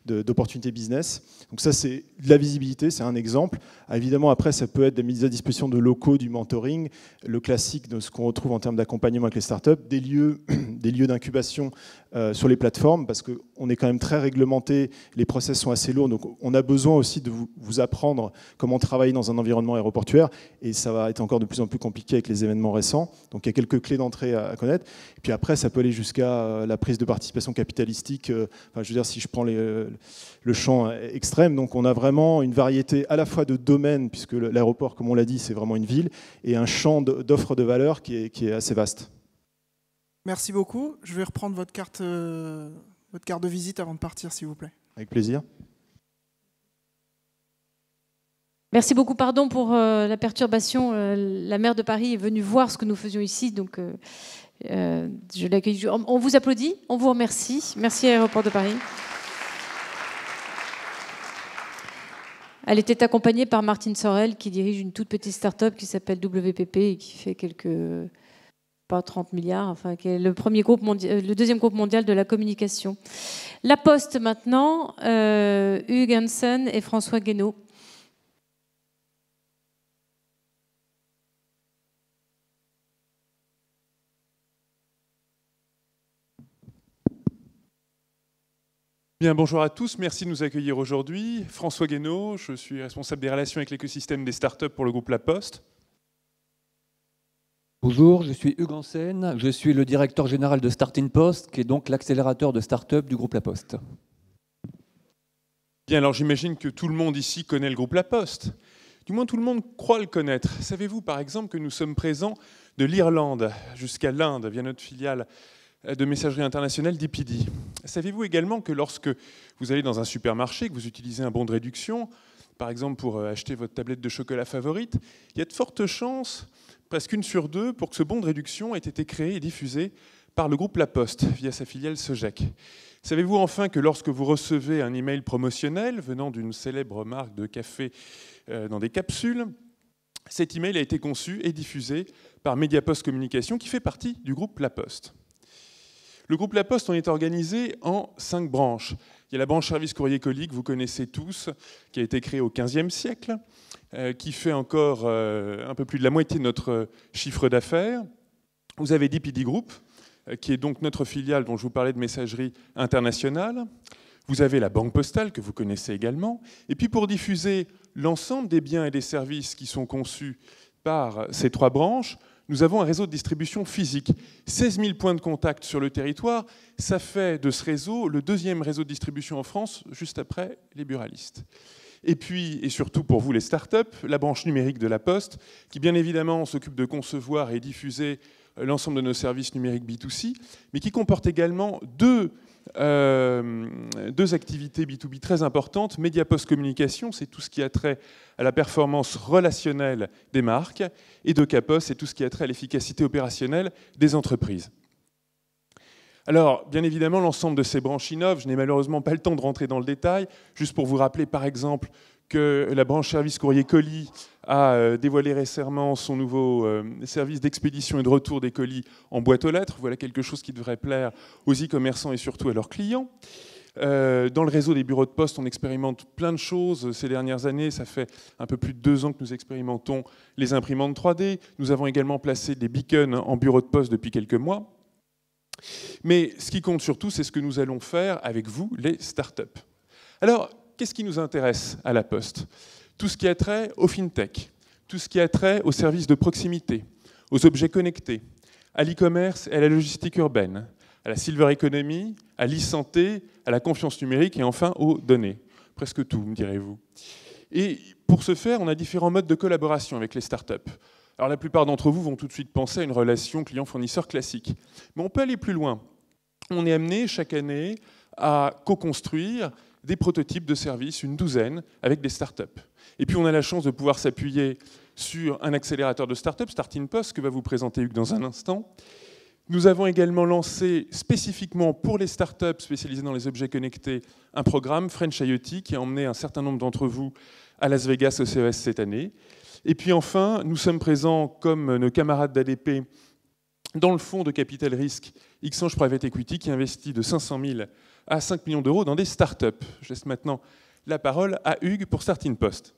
d'opportunités business. Donc ça, c'est de la visibilité, c'est un exemple. Évidemment, après, ça peut être des mises à disposition de locaux, du mentoring, le classique de ce qu'on retrouve en termes d'accompagnement avec les startups, des lieux d'incubation sur les plateformes, parce qu'on est quand même très réglementé, les process sont assez lourds, donc on a besoin aussi de vous apprendre comment travailler dans un environnement aéroportuaire, et ça va être encore de plus en plus compliqué avec les événements récents. Donc il y a quelques clés d'entrée à connaître. Et puis après, ça peut aller jusqu'à la prise de participation capitalistique. Enfin, je veux dire, si je prends le champ extrême, donc on a vraiment une variété à la fois de domaines, puisque l'aéroport, comme on l'a dit, c'est vraiment une ville, et un champ d'offres de valeur qui est assez vaste. Merci beaucoup. Je vais reprendre votre carte de visite avant de partir, s'il vous plaît. Avec plaisir. Merci beaucoup. Pardon pour la perturbation. La maire de Paris est venue voir ce que nous faisions ici, donc je l'accueille. On vous applaudit, on vous remercie. Merci Aéroport de Paris. Elle était accompagnée par Martine Sorel, qui dirige une toute petite start-up qui s'appelle WPP et qui fait pas 30 milliards, enfin, qui est le deuxième groupe mondial de la communication. La Poste maintenant, Hugues Hansen et François Guénaud. Bien, bonjour à tous, merci de nous accueillir aujourd'hui. François Guénaud, je suis responsable des relations avec l'écosystème des startups pour le groupe La Poste. Bonjour, je suis Hugues Hansen, je suis le directeur général de Starting Post, qui est donc l'accélérateur de start-up du groupe La Poste. Bien, alors j'imagine que tout le monde ici connaît le groupe La Poste. Du moins, tout le monde croit le connaître. Savez-vous, par exemple, que nous sommes présents de l'Irlande jusqu'à l'Inde via notre filiale de messagerie internationale DPD. Savez-vous également que lorsque vous allez dans un supermarché, que vous utilisez un bon de réduction, par exemple pour acheter votre tablette de chocolat favorite, il y a de fortes chances, presque 1 sur 2, pour que ce bon de réduction ait été créé et diffusé par le groupe La Poste via sa filiale Sogec. Savez-vous enfin que lorsque vous recevez un email promotionnel venant d'une célèbre marque de café dans des capsules, cet email a été conçu et diffusé par Mediapost Communication qui fait partie du groupe La Poste. Le groupe La Poste, on est organisé en 5 branches. Il y a la branche service courrier colis que vous connaissez tous, qui a été créée au XVe siècle, qui fait encore un peu plus de la moitié de notre chiffre d'affaires. Vous avez DPD Group, qui est donc notre filiale dont je vous parlais de messagerie internationale. Vous avez la Banque Postale, que vous connaissez également. Et puis pour diffuser l'ensemble des biens et des services qui sont conçus par ces 3 branches, nous avons un réseau de distribution physique. 16 000 points de contact sur le territoire, ça fait de ce réseau le 2e réseau de distribution en France, juste après les buralistes. Et puis, et surtout pour vous les startups, la branche numérique de La Poste, qui bien évidemment s'occupe de concevoir et diffuser l'ensemble de nos services numériques B2C, mais qui comporte également deux activités B2B très importantes. Mediapost Communication, c'est tout ce qui a trait à la performance relationnelle des marques, et Docapost, c'est tout ce qui a trait à l'efficacité opérationnelle des entreprises. Alors, bien évidemment, l'ensemble de ces branches innovent. Je n'ai malheureusement pas le temps de rentrer dans le détail, juste pour vous rappeler, par exemple, que la branche service courrier colis a dévoilé récemment son nouveau service d'expédition et de retour des colis en boîte aux lettres. Voilà quelque chose qui devrait plaire aux e-commerçants et surtout à leurs clients. Dans le réseau des bureaux de poste, on expérimente plein de choses ces dernières années. Ça fait un peu plus de 2 ans que nous expérimentons les imprimantes 3D. Nous avons également placé des beacons en bureau de poste depuis quelques mois. Mais ce qui compte surtout, c'est ce que nous allons faire avec vous, les startups. Alors, qu'est-ce qui nous intéresse à La Poste? Tout ce qui a trait au fintech, tout ce qui a trait aux services de proximité, aux objets connectés, à l'e-commerce et à la logistique urbaine, à la silver economy, à l'e-santé, à la confiance numérique et enfin aux données. Presque tout, me direz-vous. Et pour ce faire, on a différents modes de collaboration avec les startups. Alors la plupart d'entre vous vont tout de suite penser à une relation client-fournisseur classique. Mais on peut aller plus loin. On est amené chaque année à co-construire des prototypes de services, une douzaine, avec des startups. Et puis on a la chance de pouvoir s'appuyer sur un accélérateur de startups, Start-in-Post, que va vous présenter Hugues dans un instant. Nous avons également lancé spécifiquement pour les startups spécialisées dans les objets connectés un programme, French IoT, qui a emmené un certain nombre d'entre vous à Las Vegas au CES cette année. Et puis enfin, nous sommes présents, comme nos camarades d'ADP, dans le fonds de capital risque Xange Private Equity, qui investit de 500 000 à 5 millions d'euros dans des startups. Je laisse maintenant la parole à Hugues pour Start-in-Post.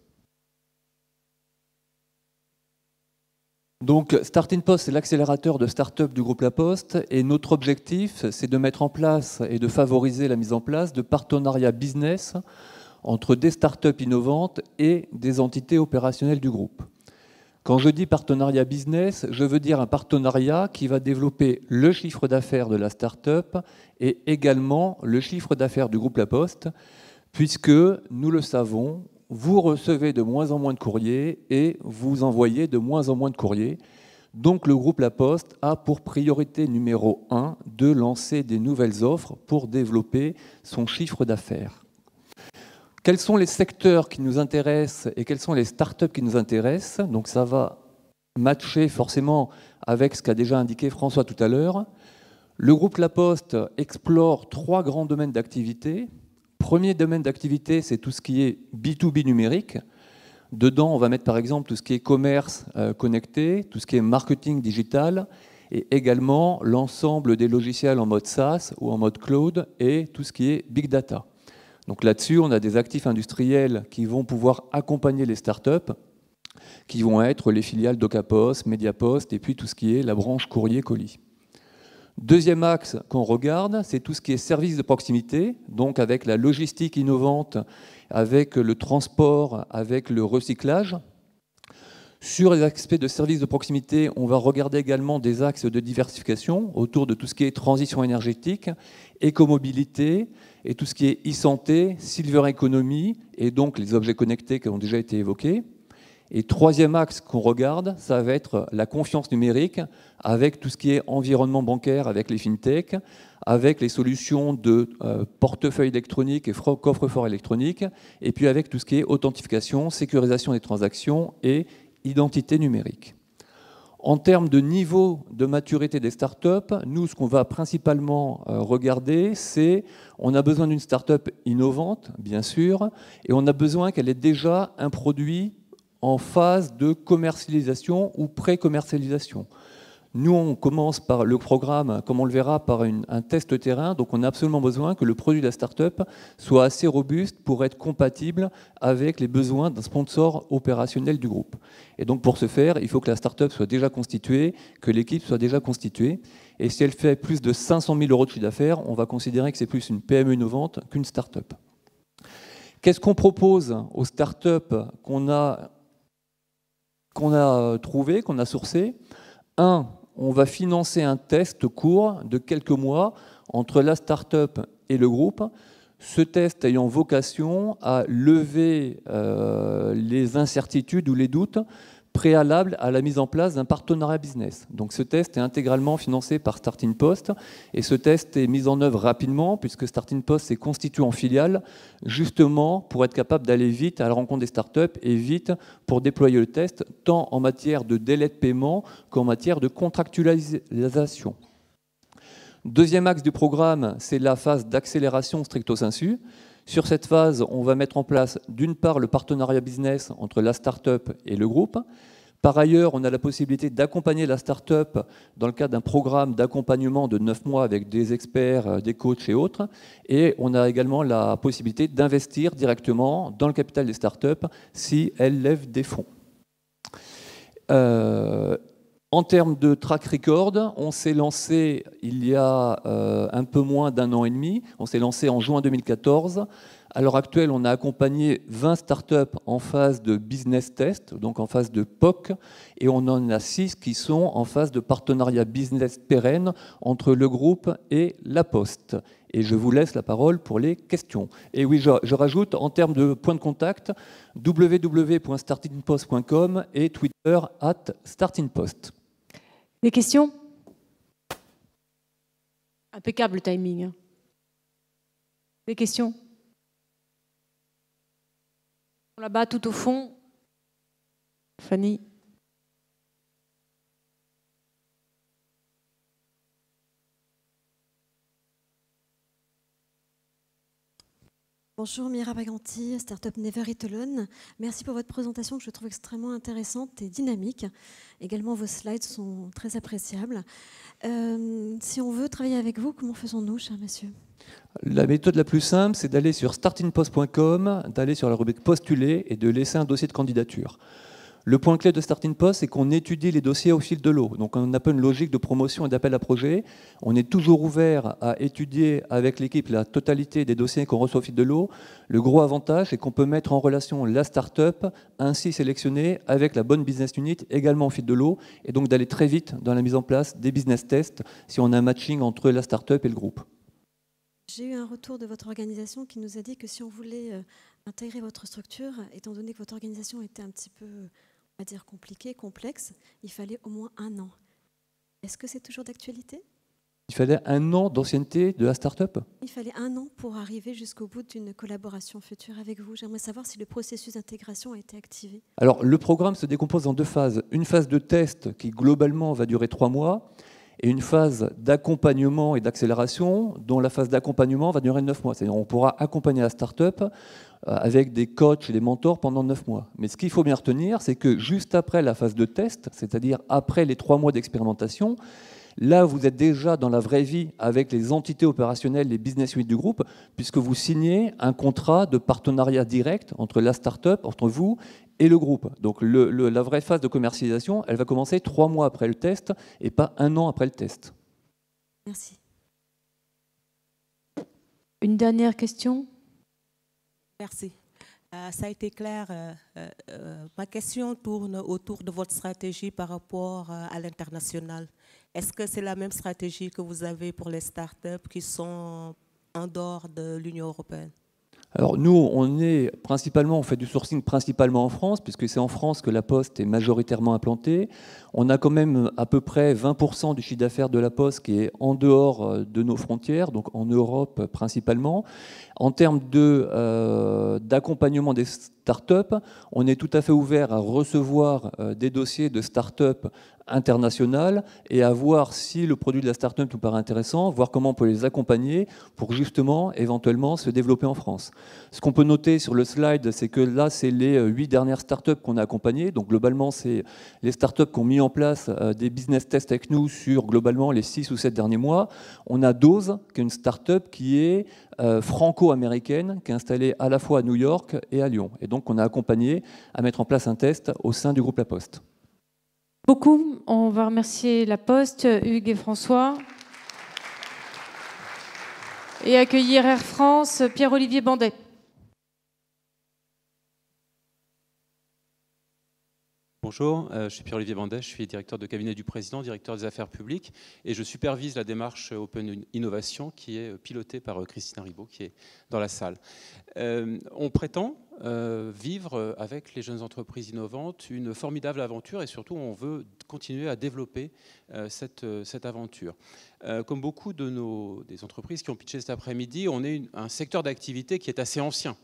Donc Start-in-Post, c'est l'accélérateur de start-up du groupe La Poste, et notre objectif, c'est de mettre en place et de favoriser la mise en place de partenariats business entre des start-up innovantes et des entités opérationnelles du groupe. Quand je dis partenariat business, je veux dire un partenariat qui va développer le chiffre d'affaires de la start-up et également le chiffre d'affaires du groupe La Poste, puisque, nous le savons, vous recevez de moins en moins de courriers et vous envoyez de moins en moins de courriers. Donc le groupe La Poste a pour priorité numéro 1 de lancer des nouvelles offres pour développer son chiffre d'affaires. Quels sont les secteurs qui nous intéressent et quelles sont les startups qui nous intéressent? Donc ça va matcher forcément avec ce qu'a déjà indiqué François tout à l'heure. Le groupe La Poste explore 3 grands domaines d'activité. Premier domaine d'activité, c'est tout ce qui est B2B numérique. Dedans, on va mettre par exemple tout ce qui est commerce connecté, tout ce qui est marketing digital, et également l'ensemble des logiciels en mode SaaS ou en mode cloud et tout ce qui est big data. Donc là-dessus, on a des actifs industriels qui vont pouvoir accompagner les startups, qui vont être les filiales Docapost, Mediapost, et puis tout ce qui est la branche courrier-colis. Deuxième axe qu'on regarde, c'est tout ce qui est services de proximité, donc avec la logistique innovante, avec le transport, avec le recyclage. Sur les aspects de services de proximité, on va regarder également des axes de diversification autour de tout ce qui est transition énergétique, écomobilité et tout ce qui est e-santé, silver economy et donc les objets connectés qui ont déjà été évoqués. Et troisième axe qu'on regarde, ça va être la confiance numérique avec tout ce qui est environnement bancaire, avec les fintech, avec les solutions de portefeuille électronique et coffre-fort électronique, et puis avec tout ce qui est authentification, sécurisation des transactions et identité numérique. En termes de niveau de maturité des startups, nous, ce qu'on va principalement regarder, c'est on a besoin d'une startup innovante, bien sûr, et on a besoin qu'elle ait déjà un produit en phase de commercialisation ou pré-commercialisation. Nous, on commence par le programme, comme on le verra, par un test terrain. Donc, on a absolument besoin que le produit de la start-up soit assez robuste pour être compatible avec les besoins d'un sponsor opérationnel du groupe. Et donc, pour ce faire, il faut que la start-up soit déjà constituée, que l'équipe soit déjà constituée. Et si elle fait plus de 500 000 € de chiffre d'affaires, on va considérer que c'est plus une PME innovante qu'une start-up. Qu'est-ce qu'on propose aux start-up qu'on a trouvé, qu'on a sourcé? On va financer un test court de quelques mois entre la start-up et le groupe. Ce test ayant vocation à lever les incertitudes ou les doutes préalables à la mise en place d'un partenariat business. Donc ce test est intégralement financé par Starting Post et ce test est mis en œuvre rapidement puisque Starting Post s'est constitué en filiale justement pour être capable d'aller vite à la rencontre des startups et vite pour déployer le test tant en matière de délai de paiement qu'en matière de contractualisation. Deuxième axe du programme, c'est la phase d'accélération stricto sensu. Sur cette phase, on va mettre en place d'une part le partenariat business entre la start-up et le groupe. Par ailleurs, on a la possibilité d'accompagner la start-up dans le cadre d'un programme d'accompagnement de 9 mois avec des experts, des coachs et autres. Et on a également la possibilité d'investir directement dans le capital des start-up si elles lèvent des fonds. En termes de track record, on s'est lancé il y a un peu moins d'un an et demi. On s'est lancé en juin 2014. À l'heure actuelle, on a accompagné 20 startups en phase de business test, donc en phase de POC, et on en a 6 qui sont en phase de partenariat business pérenne entre le groupe et La Poste. Et je vous laisse la parole pour les questions. Et oui, je rajoute en termes de points de contact, www.startingpost.com et Twitter @startingpost. Des questions? Impeccable le timing. Des questions? Là-bas, tout au fond. Fanny. Bonjour, Mira Baganti, Startup Never Eat Alone. Merci pour votre présentation que je trouve extrêmement intéressante et dynamique. Également, vos slides sont très appréciables. Si on veut travailler avec vous, comment faisons-nous, cher monsieur? La méthode la plus simple, c'est d'aller sur startingpost.com, d'aller sur la rubrique postuler et de laisser un dossier de candidature. Le point clé de Starting Post, c'est qu'on étudie les dossiers au fil de l'eau. Donc on n'a pas une logique de promotion et d'appel à projet. On est toujours ouvert à étudier avec l'équipe la totalité des dossiers qu'on reçoit au fil de l'eau. Le gros avantage, c'est qu'on peut mettre en relation la start-up ainsi sélectionnée avec la bonne business unit également au fil de l'eau et donc d'aller très vite dans la mise en place des business tests si on a un matching entre la start-up et le groupe. J'ai eu un retour de votre organisation qui nous a dit que si on voulait intégrer votre structure, étant donné que votre organisation était un petit peu, on va dire, compliquée, complexe, il fallait au moins 1 an. Est-ce que c'est toujours d'actualité? Il fallait 1 an d'ancienneté de la start-up? Il fallait 1 an pour arriver jusqu'au bout d'une collaboration future avec vous. J'aimerais savoir si le processus d'intégration a été activé. Alors, le programme se décompose en 2 phases. Une phase de test qui, globalement, va durer 3 mois et une phase d'accompagnement et d'accélération dont la phase d'accompagnement va durer 9 mois. C'est-à-dire qu'on pourra accompagner la start-up avec des coachs et des mentors pendant 9 mois. Mais ce qu'il faut bien retenir, c'est que juste après la phase de test, c'est-à-dire après les 3 mois d'expérimentation, là, vous êtes déjà dans la vraie vie avec les entités opérationnelles, les business units du groupe, puisque vous signez un contrat de partenariat direct entre la start-up, entre vous et le groupe. Donc la vraie phase de commercialisation, elle va commencer 3 mois après le test et pas 1 an après le test. Merci. Une dernière question? Merci. Ça a été clair. Ma question tourne autour de votre stratégie par rapport à l'international. Est-ce que c'est la même stratégie que vous avez pour les startups qui sont en dehors de l'Union européenne? Alors nous, on fait du sourcing principalement en France, puisque c'est en France que la Poste est majoritairement implantée. On a quand même à peu près 20% du chiffre d'affaires de la Poste qui est en dehors de nos frontières, donc en Europe principalement. En termes d'accompagnement des startups, on est tout à fait ouvert à recevoir des dossiers de startups internationales et à voir si le produit de la startup nous paraît intéressant, voir comment on peut les accompagner pour justement, éventuellement, se développer en France. Ce qu'on peut noter sur le slide, c'est que là, c'est les 8 dernières startups qu'on a accompagnées. Donc globalement, c'est les startups qui ont mis en place des business tests avec nous sur globalement les 6 ou 7 derniers mois. On a Dose, qui est une startup qui est franco-américaine, qui est installée à la fois à New York et à Lyon. Et donc on a accompagné à mettre en place un test au sein du groupe La Poste. Beaucoup. On va remercier La Poste, Hugues et François. Et accueillir Air France, Pierre-Olivier Bandet. Bonjour, je suis Pierre-Olivier Bandet, je suis directeur de cabinet du président, directeur des affaires publiques, et je supervise la démarche Open Innovation qui est pilotée par Christina Ribaud, qui est dans la salle. On prétend vivre avec les jeunes entreprises innovantes une formidable aventure, et surtout on veut continuer à développer cette aventure. Comme beaucoup des entreprises qui ont pitché cet après-midi, on est un secteur d'activité qui est assez ancien.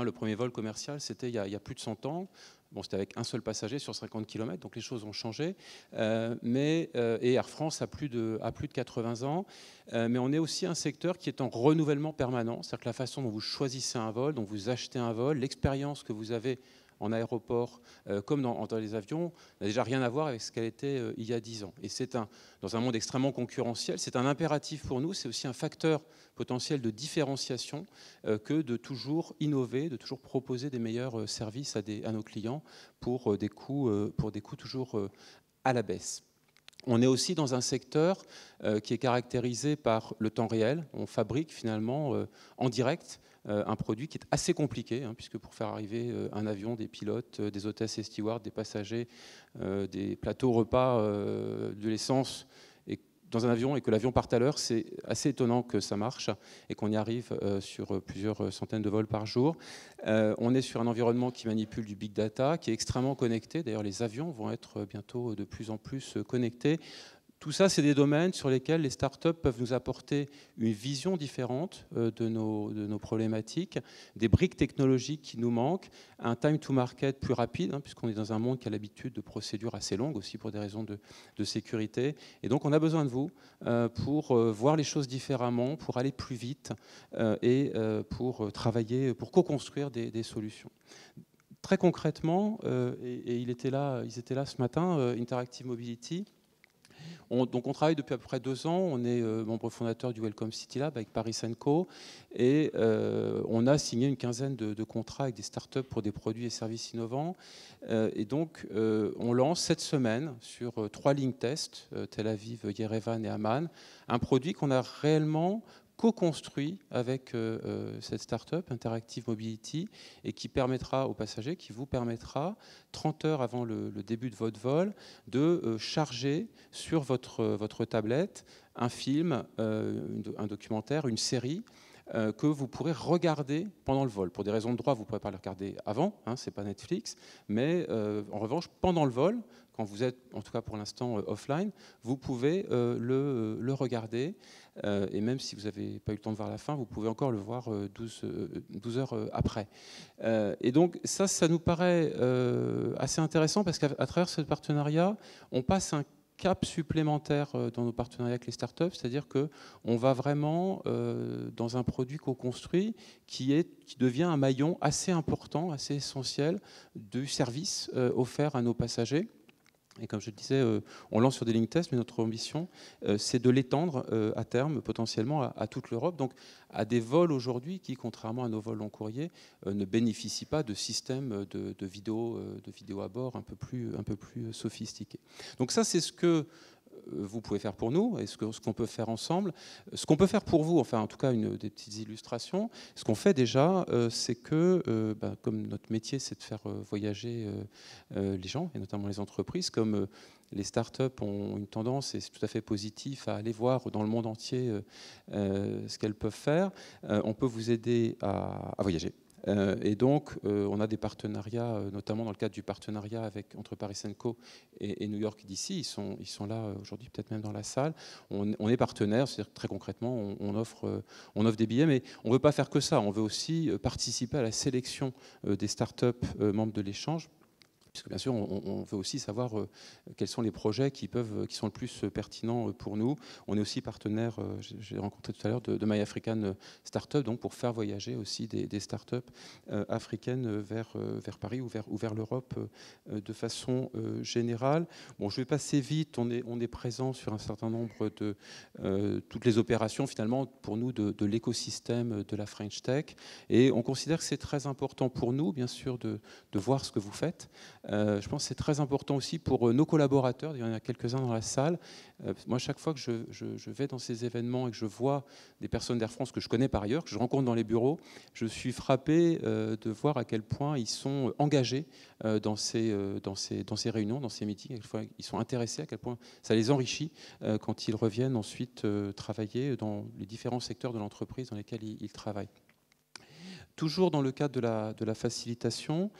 Le premier vol commercial, c'était il y a plus de 100 ans. Bon, c'était avec un seul passager sur 50 km, donc les choses ont changé. Et Air France a plus de 80 ans. Mais on est aussi un secteur qui est en renouvellement permanent. C'est-à-dire que la façon dont vous choisissez un vol, dont vous achetez un vol, l'expérience que vous avez en aéroport, comme dans les avions, n'a déjà rien à voir avec ce qu'elle était il y a 10 ans. Et c'est dans un monde extrêmement concurrentiel, c'est un impératif pour nous, c'est aussi un facteur potentiel de différenciation que de toujours innover, de toujours proposer des meilleurs services à nos clients pour des coûts toujours à la baisse. On est aussi dans un secteur qui est caractérisé par le temps réel. On fabrique finalement en direct un produit qui est assez compliqué, puisque pour faire arriver un avion, des pilotes, des hôtesses et stewards, des passagers, des plateaux repas, de l'essence dans un avion et que l'avion parte à l'heure, c'est assez étonnant que ça marche et qu'on y arrive sur plusieurs centaines de vols par jour. On est sur un environnement qui manipule du big data, qui est extrêmement connecté. D'ailleurs, les avions vont être bientôt de plus en plus connectés. Tout ça, c'est des domaines sur lesquels les startups peuvent nous apporter une vision différente de nos problématiques, des briques technologiques qui nous manquent, un time to market plus rapide, puisqu'on est dans un monde qui a l'habitude de procédures assez longues aussi pour des raisons de sécurité. Et donc, on a besoin de vous pour voir les choses différemment, pour aller plus vite et pour travailler, pour co-construire des solutions. Très concrètement, et ils étaient là ce matin, Interactive Mobility. Donc on travaille depuis à peu près 2 ans, on est membre fondateur du Welcome City Lab avec Paris & Co. Et on a signé une quinzaine de contrats avec des startups pour des produits et services innovants. Et donc on lance cette semaine sur 3 lignes tests, Tel Aviv, Yerevan et Amman, un produit qu'on a réellement co-construit avec cette start-up, Interactive Mobility, et qui permettra aux passagers, qui vous permettra, 30 heures avant le début de votre vol, de charger sur votre tablette un film, un documentaire, une série, que vous pourrez regarder pendant le vol. Pour des raisons de droit, vous ne pourrez pas le regarder avant, ce n'est pas Netflix, mais en revanche, pendant le vol, quand vous êtes, en tout cas pour l'instant, offline, vous pouvez le regarder. Et même si vous n'avez pas eu le temps de voir la fin, vous pouvez encore le voir 12 heures après. Et donc ça nous paraît assez intéressant parce qu'à travers ce partenariat, on passe un cap supplémentaire dans nos partenariats avec les startups, c'est-à-dire qu'on va vraiment dans un produit co-construit qui devient un maillon assez important, assez essentiel du service offert à nos passagers. Et comme je le disais, on lance sur des lignes tests, mais notre ambition, c'est de l'étendre à terme, potentiellement, à toute l'Europe. Donc, à des vols aujourd'hui qui, contrairement à nos vols long courrier, ne bénéficient pas de systèmes de vidéo à bord un peu plus sophistiqués. Donc ça, c'est ce que vous pouvez faire pour nous et ce qu'on peut faire ensemble. Ce qu'on peut faire pour vous, enfin en tout cas des petites illustrations, ce qu'on fait déjà, c'est que, comme notre métier c'est de faire voyager les gens, et notamment les entreprises, comme les startups ont une tendance, et c'est tout à fait positif, à aller voir dans le monde entier ce qu'elles peuvent faire, on peut vous aider à voyager. Et donc, on a des partenariats, notamment dans le cadre du partenariat entre Paris Co et New York d'ici. Ils sont là aujourd'hui, peut-être même dans la salle. On est partenaires, c'est-à-dire que très concrètement, on offre des billets, mais on ne veut pas faire que ça. On veut aussi participer à la sélection des startups membres de l'échange. Puisque bien sûr, on veut aussi savoir quels sont les projets qui sont le plus pertinents pour nous. On est aussi partenaire, j'ai rencontré tout à l'heure, de My African Startup, donc pour faire voyager aussi des startups africaines vers Paris ou vers l'Europe de façon générale. Bon, je vais passer vite. On est présent sur un certain nombre de toutes les opérations finalement pour nous de l'écosystème de la French Tech, et on considère que c'est très important pour nous, bien sûr, de voir ce que vous faites. Je pense que c'est très important aussi pour nos collaborateurs. Il y en a quelques-uns dans la salle. Moi, chaque fois que je vais dans ces événements et que je vois des personnes d'Air France que je connais par ailleurs, que je rencontre dans les bureaux, je suis frappé de voir à quel point ils sont engagés dans ces réunions, dans ces meetings. À quel point ils sont intéressés, à quel point ça les enrichit quand ils reviennent ensuite travailler dans les différents secteurs de l'entreprise dans lesquels ils travaillent. Toujours dans le cadre de la facilitation,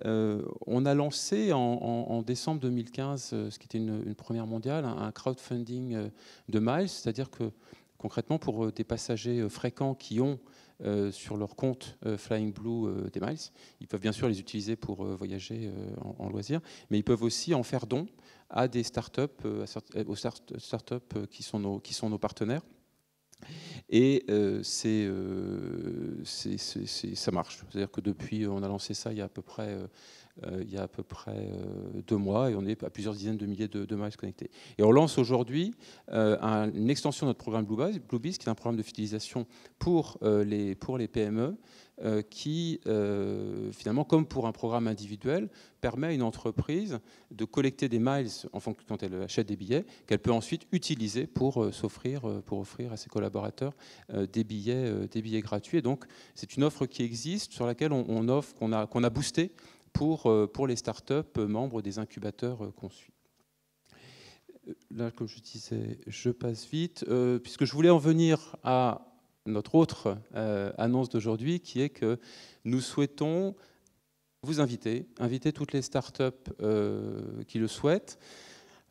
on a lancé en décembre 2015, ce qui était une première mondiale, un crowdfunding de miles, c'est-à-dire que concrètement pour des passagers fréquents qui ont sur leur compte Flying Blue des miles, ils peuvent bien sûr les utiliser pour voyager en loisir, mais ils peuvent aussi en faire don à des startups, aux startups qui sont nos partenaires. Et ça marche. C'est-à-dire que depuis, on a lancé ça il y a à peu près 2 mois, et on est à plusieurs dizaines de milliers de miles connectés. Et on lance aujourd'hui une extension de notre programme Bluebees, qui est un programme de fidélisation pour les PME, qui, finalement, comme pour un programme individuel, permet à une entreprise de collecter des miles quand elle achète des billets, qu'elle peut ensuite utiliser pour offrir à ses collaborateurs des billets gratuits. Et donc, c'est une offre qui existe, sur laquelle qu'on a boosté pour les startups membres des incubateurs qu'on suit. Là, comme je disais, je passe vite, puisque je voulais en venir à notre autre annonce d'aujourd'hui, qui est que nous souhaitons vous inviter toutes les startups qui le souhaitent,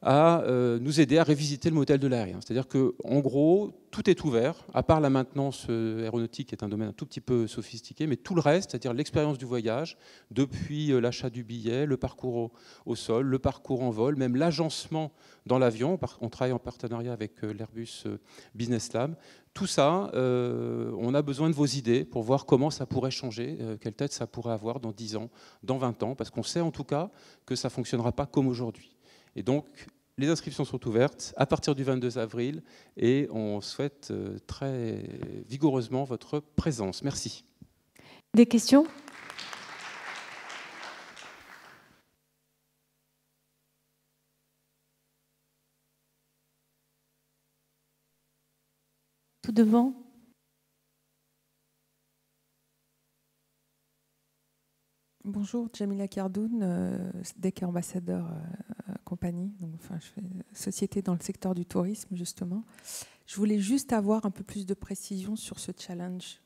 à nous aider à révisiter le modèle de l'aérien. C'est-à-dire qu'en gros, tout est ouvert, à part la maintenance aéronautique, qui est un domaine un tout petit peu sophistiqué, mais tout le reste, c'est-à-dire l'expérience du voyage, depuis l'achat du billet, le parcours au sol, le parcours en vol, même l'agencement dans l'avion. On travaille en partenariat avec l'Airbus Business Lab. Tout ça, on a besoin de vos idées pour voir comment ça pourrait changer, quelle tête ça pourrait avoir dans 10 ans, dans 20 ans, parce qu'on sait en tout cas que ça ne fonctionnera pas comme aujourd'hui. Et donc, les inscriptions sont ouvertes à partir du 22 avril et on souhaite très vigoureusement votre présence. Merci. Des questions ? Tout devant ? Bonjour, Jamila Kardoun, DEC ambassadeur compagnie. Donc, enfin, je fais société dans le secteur du tourisme, justement. Je voulais juste avoir un peu plus de précision sur ce challenge.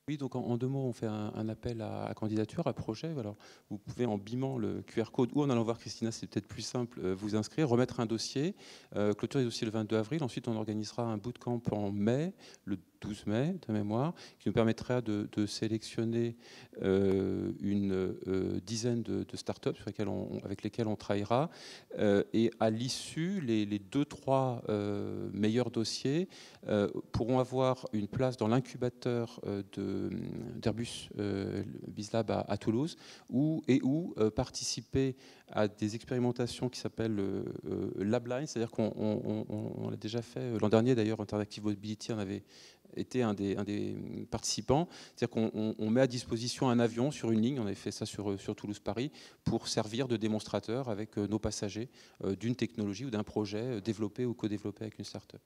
Oui, donc en 2 mots, on fait un appel à candidature, à projet. Alors, vous pouvez, en bimant le QR code ou en allant voir Christina, c'est peut-être plus simple, vous inscrire, remettre un dossier, clôturer le dossier le 22 avril. Ensuite, on organisera un bootcamp en mai, le 12 mai de mémoire, qui nous permettra de sélectionner une dizaine de startups avec lesquelles on travaillera. Et à l'issue, les 2-3 meilleurs dossiers pourront avoir une place dans l'incubateur d'Airbus BizLab à Toulouse, où participer à des expérimentations qui s'appellent LabLine, c'est-à-dire qu'on l'a déjà fait l'an dernier d'ailleurs, Interactive Mobility en avait été un des participants. C'est-à-dire qu'on met à disposition un avion sur une ligne, on avait fait ça sur Toulouse-Paris, pour servir de démonstrateur avec nos passagers d'une technologie ou d'un projet développé ou co-développé avec une start-up.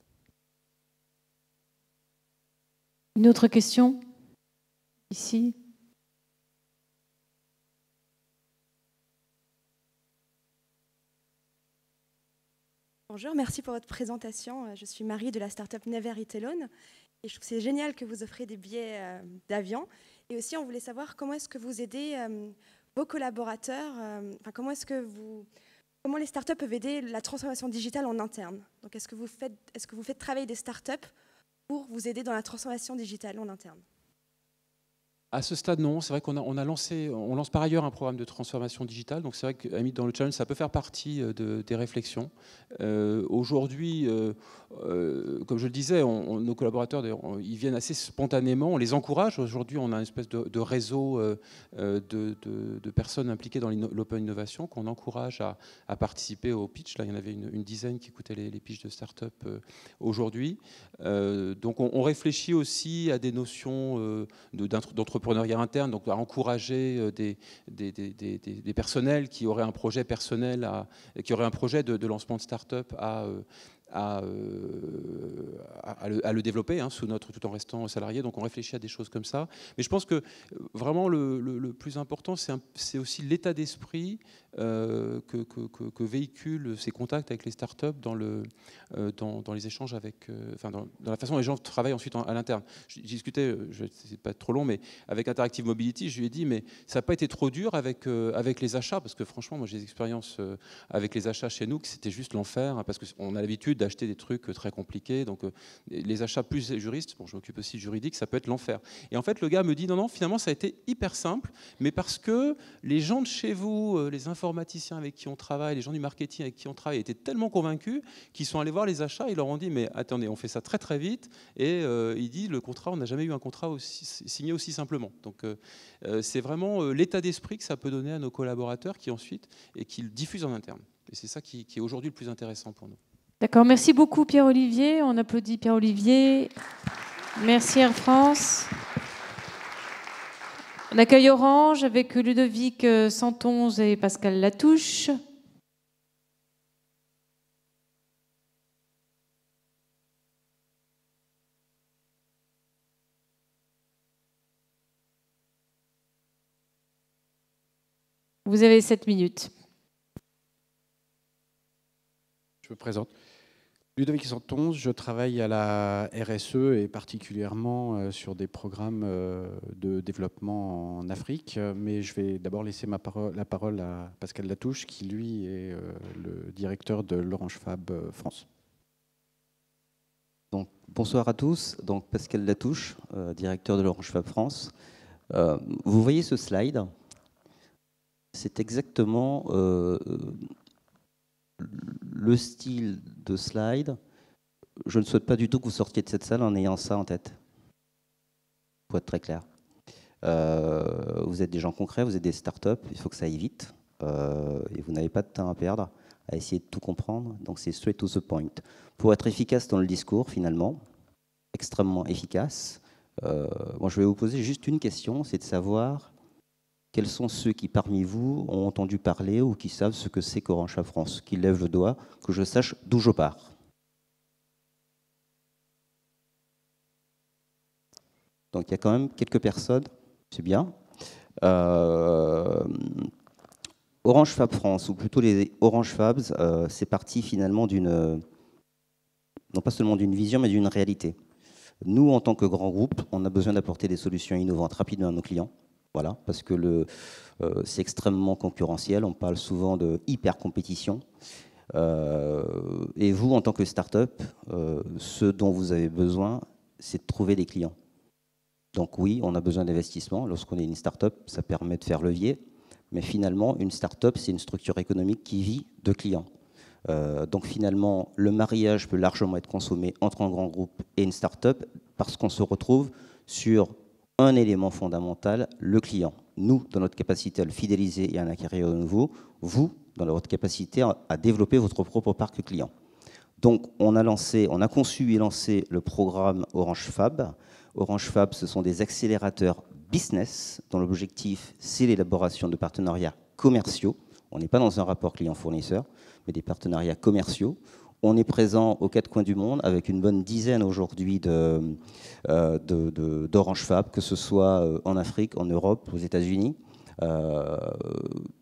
Une autre question? Ici. Bonjour, merci pour votre présentation. Je suis Marie de la start-up Never Eat Alone. Et je trouve que c'est génial que vous offrez des billets d'avion. Et aussi, on voulait savoir comment est-ce que vous aidez vos collaborateurs, comment les startups peuvent aider la transformation digitale en interne. Donc, est-ce que vous faites travailler des startups pour vous aider dans la transformation digitale en interne? À ce stade, non. C'est vrai qu'on on lance par ailleurs un programme de transformation digitale. Donc c'est vrai qu'Amit, dans le challenge, ça peut faire partie des réflexions. Aujourd'hui, comme je le disais, nos collaborateurs, ils viennent assez spontanément. On les encourage. Aujourd'hui, on a une espèce de réseau de personnes impliquées dans l'open innovation qu'on encourage à participer au pitch. Là, il y en avait une dizaine qui écoutaient les pitchs de start-up aujourd'hui. Donc on réfléchit aussi à des notions d'entrepreneuriat interne, donc à encourager des personnels qui auraient un projet personnel, qui auraient un projet de lancement de start-up à le développer tout en restant salarié. Donc on réfléchit à des choses comme ça. Mais je pense que vraiment le plus important, c'est aussi l'état d'esprit que véhiculent ces contacts avec les startups dans les échanges dans la façon dont les gens travaillent ensuite à l'interne. J'ai discuté, c'est pas trop long, mais avec Interactive Mobility, je lui ai dit, mais ça n'a pas été trop dur avec les achats, parce que franchement, moi j'ai des expériences avec les achats chez nous, que c'était juste l'enfer, parce qu'on a l'habitude d'acheter des trucs très compliqués, donc les achats plus juristes, je m'occupe aussi de juridique, ça peut être l'enfer. Et en fait, le gars me dit, non, finalement, ça a été hyper simple, mais parce que les gens de chez vous, les informaticiens avec qui on travaille, les gens du marketing avec qui on travaille étaient tellement convaincus qu'ils sont allés voir les achats, ils leur ont dit, mais attendez, on fait ça très très vite, et il dit, le contrat, on n'a jamais eu un contrat signé aussi simplement. Donc c'est vraiment l'état d'esprit que ça peut donner à nos collaborateurs qui le diffusent en interne. Et c'est ça qui est aujourd'hui le plus intéressant pour nous. D'accord, merci beaucoup Pierre-Olivier. On applaudit Pierre-Olivier. Merci Air France. On accueille Orange avec Ludovic Santonze et Pascal Latouche. Vous avez 7 minutes. Je me présente. Ludovic Santonze, je travaille à la RSE et particulièrement sur des programmes de développement en Afrique. Mais je vais d'abord laisser la parole à Pascal Latouche, qui lui est le directeur de l'Orange Fab France. Donc, bonsoir à tous. Donc, Pascal Latouche, directeur de l'Orange Fab France. Vous voyez ce slide? C'est exactement le style de slide. Je ne souhaite pas du tout que vous sortiez de cette salle en ayant ça en tête, pour être très clair. Vous êtes des gens concrets, vous êtes des startups, il faut que ça aille vite, et vous n'avez pas de temps à perdre à essayer de tout comprendre, donc c'est straight to the point. Pour être efficace dans le discours, finalement, extrêmement efficace, moi je vais vous poser juste une question, c'est de savoir quels sont ceux qui, parmi vous, ont entendu parler ou qui savent ce que c'est qu'Orange Fab France? Qui lèvent le doigt, que je sache d'où je pars. Donc il y a quand même quelques personnes, c'est bien. Orange Fab France, ou plutôt les Orange Fabs, c'est parti finalement d'une, non pas seulement d'une vision, mais d'une réalité. Nous, en tant que grand groupe, on a besoin d'apporter des solutions innovantes rapidement à nos clients. Voilà, parce que c'est extrêmement concurrentiel, on parle souvent de hyper-compétition. Et vous, en tant que start-up, ce dont vous avez besoin, c'est de trouver des clients. Donc oui, on a besoin d'investissement. Lorsqu'on est une start-up, ça permet de faire levier. Mais finalement, une start-up, c'est une structure économique qui vit de clients. Donc finalement, le mariage peut largement être consommé entre un grand groupe et une start-up parce qu'on se retrouve sur un élément fondamental, le client. Nous, dans notre capacité à le fidéliser et à en acquérir de nouveau, vous, dans votre capacité à développer votre propre parc client. Donc on a conçu et lancé le programme Orange Fab. Orange Fab, ce sont des accélérateurs business dont l'objectif, c'est l'élaboration de partenariats commerciaux. On n'est pas dans un rapport client-fournisseur, mais des partenariats commerciaux. On est présent aux quatre coins du monde avec une bonne dizaine aujourd'hui d'Orange Fab, que ce soit en Afrique, en Europe, aux États-Unis.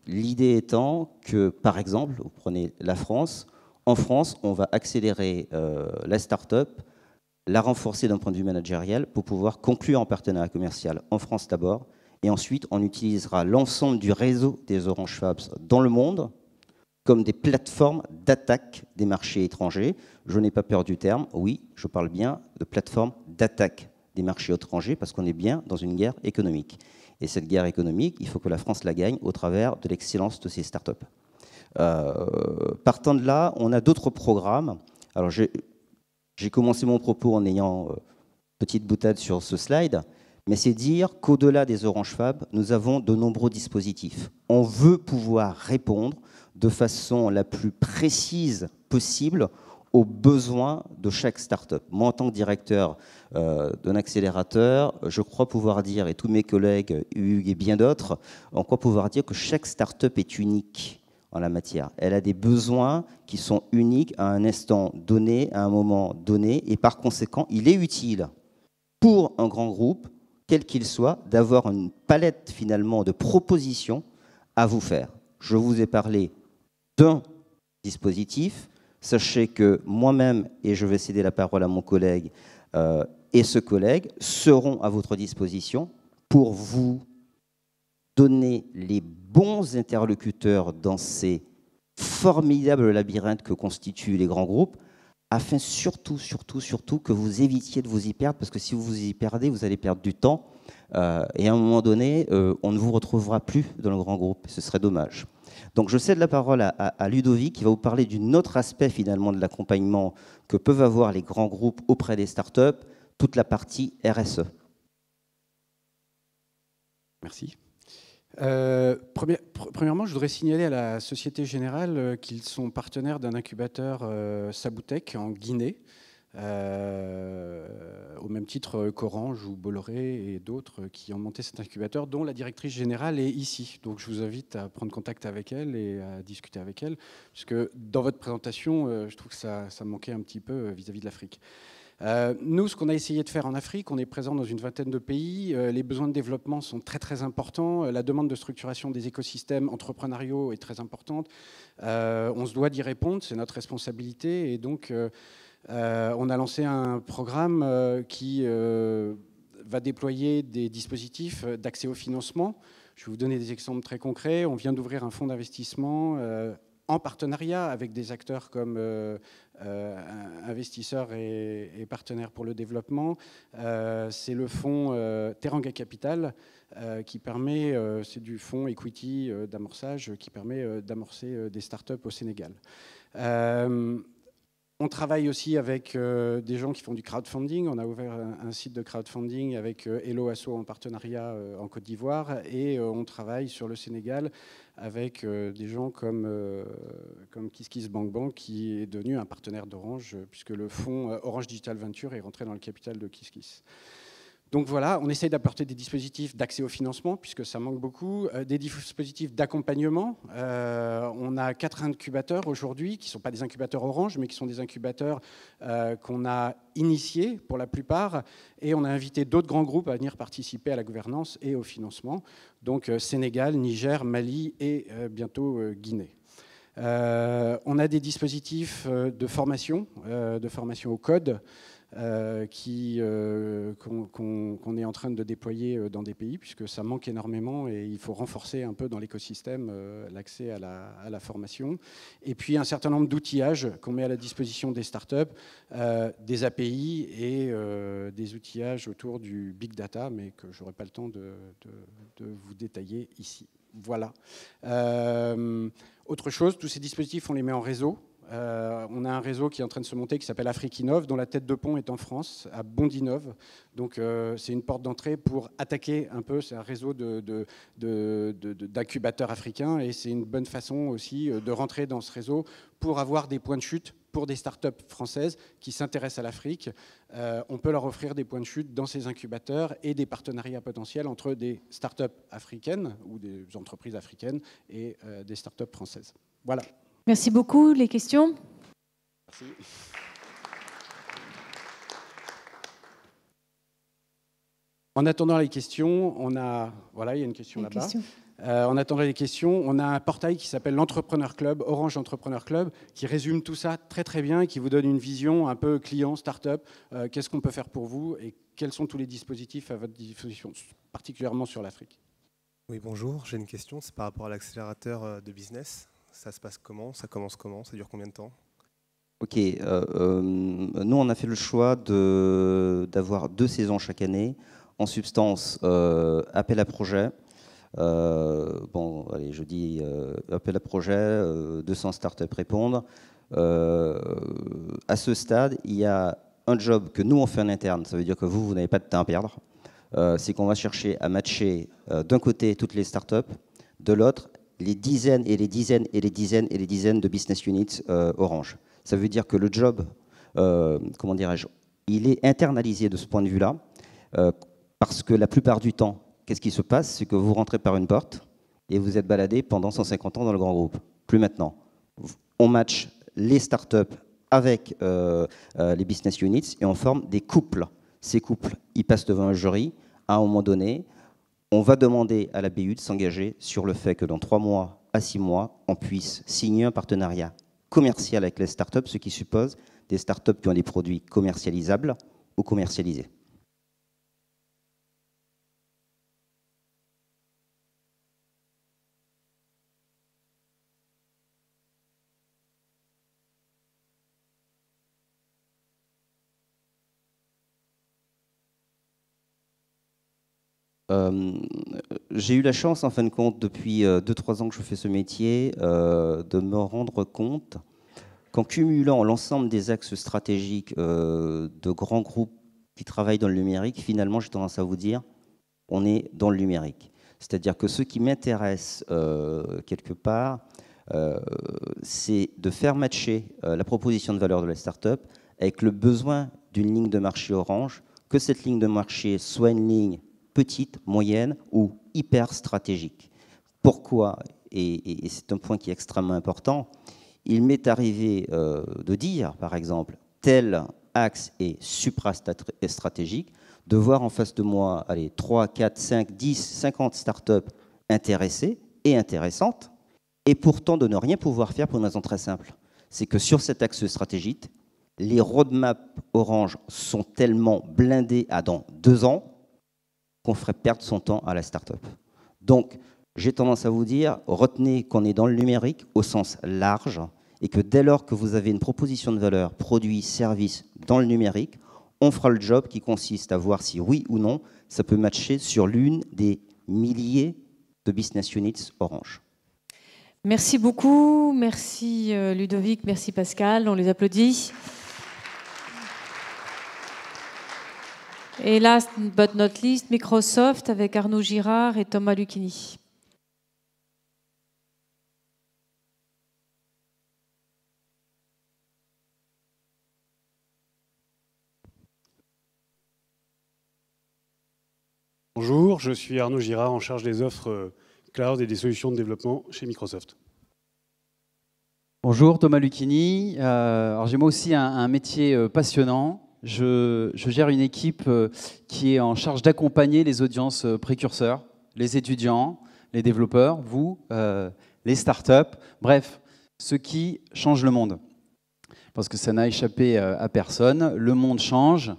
L'idée étant que, par exemple, vous prenez la France. En France, on va accélérer la start-up, la renforcer d'un point de vue managériel pour pouvoir conclure en partenariat commercial en France d'abord. Et ensuite, on utilisera l'ensemble du réseau des Orange Fabs dans le monde comme des plateformes d'attaque des marchés étrangers. Je n'ai pas peur du terme, oui, je parle bien de plateformes d'attaque des marchés étrangers parce qu'on est bien dans une guerre économique. Et cette guerre économique, il faut que la France la gagne au travers de l'excellence de ses startups. Partant de là, on a d'autres programmes. Alors j'ai commencé mon propos en ayant petite boutade sur ce slide, mais c'est dire qu'au-delà des Orange Fab, nous avons de nombreux dispositifs. On veut pouvoir répondre de façon la plus précise possible aux besoins de chaque start-up. Moi, en tant que directeur d'un accélérateur, je crois pouvoir dire, et tous mes collègues, Hugues et bien d'autres, on croit pouvoir dire que chaque start-up est unique en la matière. Elle a des besoins qui sont uniques à un instant donné, à un moment donné, et par conséquent, il est utile pour un grand groupe, quel qu'il soit, d'avoir une palette finalement de propositions à vous faire. Je vous ai parlé d'un dispositif. Sachez que moi-même, et je vais céder la parole à mon collègue, et ce collègue seront à votre disposition pour vous donner les bons interlocuteurs dans ces formidables labyrinthes que constituent les grands groupes, afin surtout que vous évitiez de vous y perdre, parce que si vous vous y perdez, vous allez perdre du temps, et à un moment donné, on ne vous retrouvera plus dans le grand groupe. Ce serait dommage. Donc je cède la parole à Ludovic, qui va vous parler d'un autre aspect finalement de l'accompagnement que peuvent avoir les grands groupes auprès des startups, toute la partie RSE. Merci. Premièrement, je voudrais signaler à la Société Générale qu'ils sont partenaires d'un incubateur Saboutech en Guinée, au même titre qu'Orange ou Bolloré et d'autres qui ont monté cet incubateur, dont la directrice générale est ici. Donc je vous invite à prendre contact avec elle et à discuter avec elle, puisque dans votre présentation, je trouve que ça manquait un petit peu vis-à-vis de l'Afrique. Nous, ce qu'on a essayé de faire en Afrique, on est présent dans une vingtaine de pays, les besoins de développement sont très très importants, la demande de structuration des écosystèmes entrepreneuriaux est très importante, on se doit d'y répondre, c'est notre responsabilité, et donc on a lancé un programme qui va déployer des dispositifs d'accès au financement. Je vais vous donner des exemples très concrets. On vient d'ouvrir un fonds d'investissement en partenariat avec des acteurs comme investisseurs et partenaires pour le développement. C'est le fonds Teranga Capital qui permet, c'est du fonds equity d'amorçage qui permet d'amorcer des startups au Sénégal. On travaille aussi avec des gens qui font du crowdfunding. On a ouvert un site de crowdfunding avec Hello Asso en partenariat en Côte d'Ivoire, et on travaille sur le Sénégal avec des gens comme KissKissBankBank, qui est devenu un partenaire d'Orange, puisque le fonds Orange Digital Venture est rentré dans le capital de KissKiss. Donc voilà, on essaye d'apporter des dispositifs d'accès au financement, puisque ça manque beaucoup, des dispositifs d'accompagnement. On a 4 incubateurs aujourd'hui, qui ne sont pas des incubateurs Orange, mais qui sont des incubateurs qu'on a initiés pour la plupart, et on a invité d'autres grands groupes à venir participer à la gouvernance et au financement, donc Sénégal, Niger, Mali et bientôt Guinée. On a des dispositifs de formation au code, qu'on est en train de déployer dans des pays, puisque ça manque énormément et il faut renforcer un peu dans l'écosystème l'accès à la formation. Et puis un certain nombre d'outillages qu'on met à la disposition des startups, des API et des outillages autour du big data, mais que je n'aurai pas le temps de vous détailler ici. Voilà. Autre chose, tous ces dispositifs, on les met en réseau. On a un réseau qui est en train de se monter qui s'appelle Afrique Innov, dont la tête de pont est en France, à Bondinov. Donc c'est une porte d'entrée pour attaquer un peu, c'est un réseau d'incubateurs africains, et c'est une bonne façon aussi de rentrer dans ce réseau pour avoir des points de chute pour des startups françaises qui s'intéressent à l'Afrique, on peut leur offrir des points de chute dans ces incubateurs et des partenariats potentiels entre des startups africaines ou des entreprises africaines et des startups françaises. Voilà. Merci beaucoup. Les questions? Merci. En attendant les questions, on a... Voilà, il y a une question là-bas. En attendant les questions, on a un portail qui s'appelle l'Entrepreneur Club, Orange Entrepreneur Club, qui résume tout ça très très bien et qui vous donne une vision un peu client, start-up. Qu'est-ce qu'on peut faire pour vous et quels sont tous les dispositifs à votre disposition, particulièrement sur l'Afrique? Oui, bonjour. J'ai une question. C'est par rapport à l'accélérateur de business. Ça se passe comment? Ça commence comment? Ça dure combien de temps? Ok. Nous, on a fait le choix d'avoir 2 saisons chaque année. En substance, appel à projet. Bon, allez, je dis appel à projet, 200 startups répondent. À ce stade, il y a un job que nous, on fait en interne. Ça veut dire que vous n'avez pas de temps à perdre. C'est qu'on va chercher à matcher d'un côté toutes les startups, de l'autre, les dizaines et les dizaines et les dizaines et les dizaines de business units Orange. Ça veut dire que le job, comment dirais-je, il est internalisé de ce point de vue-là. Parce que la plupart du temps, qu'est-ce qui se passe? C'est que vous rentrez par une porte et vous êtes baladé pendant 150 ans dans le grand groupe. Plus maintenant. On match les startups avec les business units et on forme des couples. Ces couples, ils passent devant un jury. À un moment donné, on va demander à la BU de s'engager sur le fait que dans 3 mois à 6 mois, on puisse signer un partenariat commercial avec les startups, ce qui suppose des startups qui ont des produits commercialisables ou commercialisés. J'ai eu la chance, en fin de compte, depuis 2-3 ans que je fais ce métier, de me rendre compte qu'en cumulant l'ensemble des axes stratégiques de grands groupes qui travaillent dans le numérique, finalement, j'ai tendance à vous dire, on est dans le numérique. C'est-à-dire que ce qui m'intéresse quelque part, c'est de faire matcher la proposition de valeur de la start-up avec le besoin d'une ligne de marché Orange, que cette ligne de marché soit une ligne petite, moyenne ou hyper stratégique. Pourquoi? Et c'est un point qui est extrêmement important. Il m'est arrivé de dire, par exemple, tel axe est supra-stratégique, de voir en face de moi, allez, 3, 4, 5, 10, 50 startups intéressées et intéressantes, et pourtant de ne rien pouvoir faire pour une raison très simple. C'est que sur cet axe stratégique, les roadmaps Orange sont tellement blindés à dans 2 ans qu'on ferait perdre son temps à la start-up. Donc, j'ai tendance à vous dire, retenez qu'on est dans le numérique au sens large et que dès lors que vous avez une proposition de valeur, produit, service dans le numérique, on fera le job qui consiste à voir si oui ou non, ça peut matcher sur l'une des milliers de business units Orange. Merci beaucoup. Merci Ludovic, merci Pascal. On les applaudit. Et last but not least, Microsoft avec Arnaud Girard et Thomas Lucchini. Bonjour, je suis Arnaud Girard en charge des offres cloud et des solutions de développement chez Microsoft. Bonjour, Thomas Lucchini. Alors j'ai moi aussi un métier passionnant. Je gère une équipe qui est en charge d'accompagner les audiences précurseurs, les étudiants, les développeurs, vous, les startups, bref, ceux qui changent le monde. Parce que ça n'a échappé à personne. Le monde change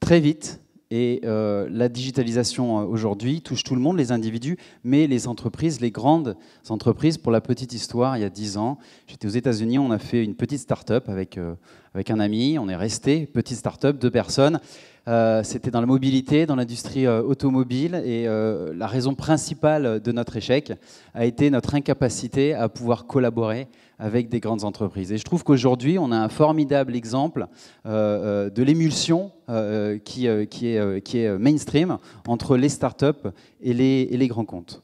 très vite et la digitalisation aujourd'hui touche tout le monde, les individus, mais les entreprises, les grandes entreprises. Pour la petite histoire, il y a 10 ans, j'étais aux États-Unis, on a fait une petite start-up avec un ami, on est resté, petite start-up, 2 personnes. C'était dans la mobilité, dans l'industrie automobile, et la raison principale de notre échec a été notre incapacité à pouvoir collaborer avec des grandes entreprises. Et je trouve qu'aujourd'hui, on a un formidable exemple de l'émulsion qui est mainstream entre les startups et les grands comptes.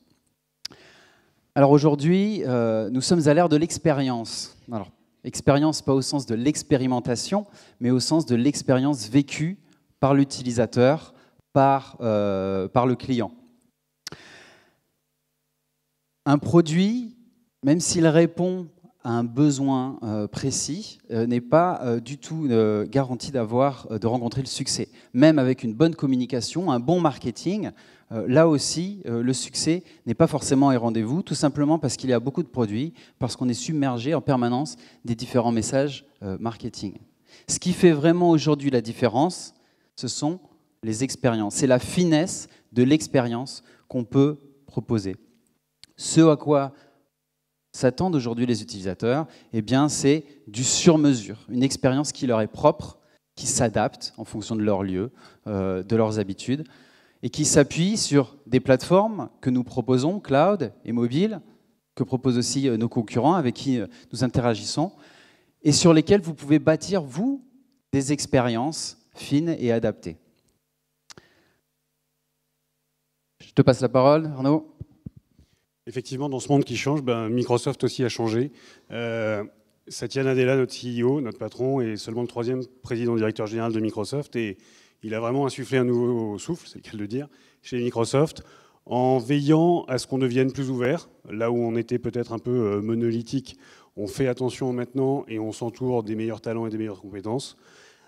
Alors aujourd'hui, nous sommes à l'ère de l'expérience. Alors, Expérience pas au sens de l'expérimentation, mais au sens de l'expérience vécue par l'utilisateur, par le client. Un produit, même s'il répond à un besoin précis, n'est pas du tout garanti de rencontrer le succès. Même avec une bonne communication, un bon marketing, là aussi, le succès n'est pas forcément au rendez-vous, tout simplement parce qu'il y a beaucoup de produits, parce qu'on est submergé en permanence des différents messages marketing. Ce qui fait vraiment aujourd'hui la différence, ce sont les expériences. C'est la finesse de l'expérience qu'on peut proposer. Ce à quoi s'attendent aujourd'hui les utilisateurs, eh bien, c'est du sur-mesure, une expérience qui leur est propre, qui s'adapte en fonction de leur lieu, de leurs habitudes, et qui s'appuie sur des plateformes que nous proposons, cloud et mobile, que proposent aussi nos concurrents avec qui nous interagissons, et sur lesquelles vous pouvez bâtir, vous, des expériences fines et adaptées. Je te passe la parole, Arnaud. Effectivement, dans ce monde qui change, Microsoft aussi a changé. Satya Nadella, notre CEO, notre patron, est seulement le 3e président-directeur général de Microsoft et il a vraiment insufflé un nouveau souffle, c'est le cas de le dire, chez Microsoft, en veillant à ce qu'on devienne plus ouvert. Là où on était peut-être un peu monolithique, on fait attention maintenant et on s'entoure des meilleurs talents et des meilleures compétences.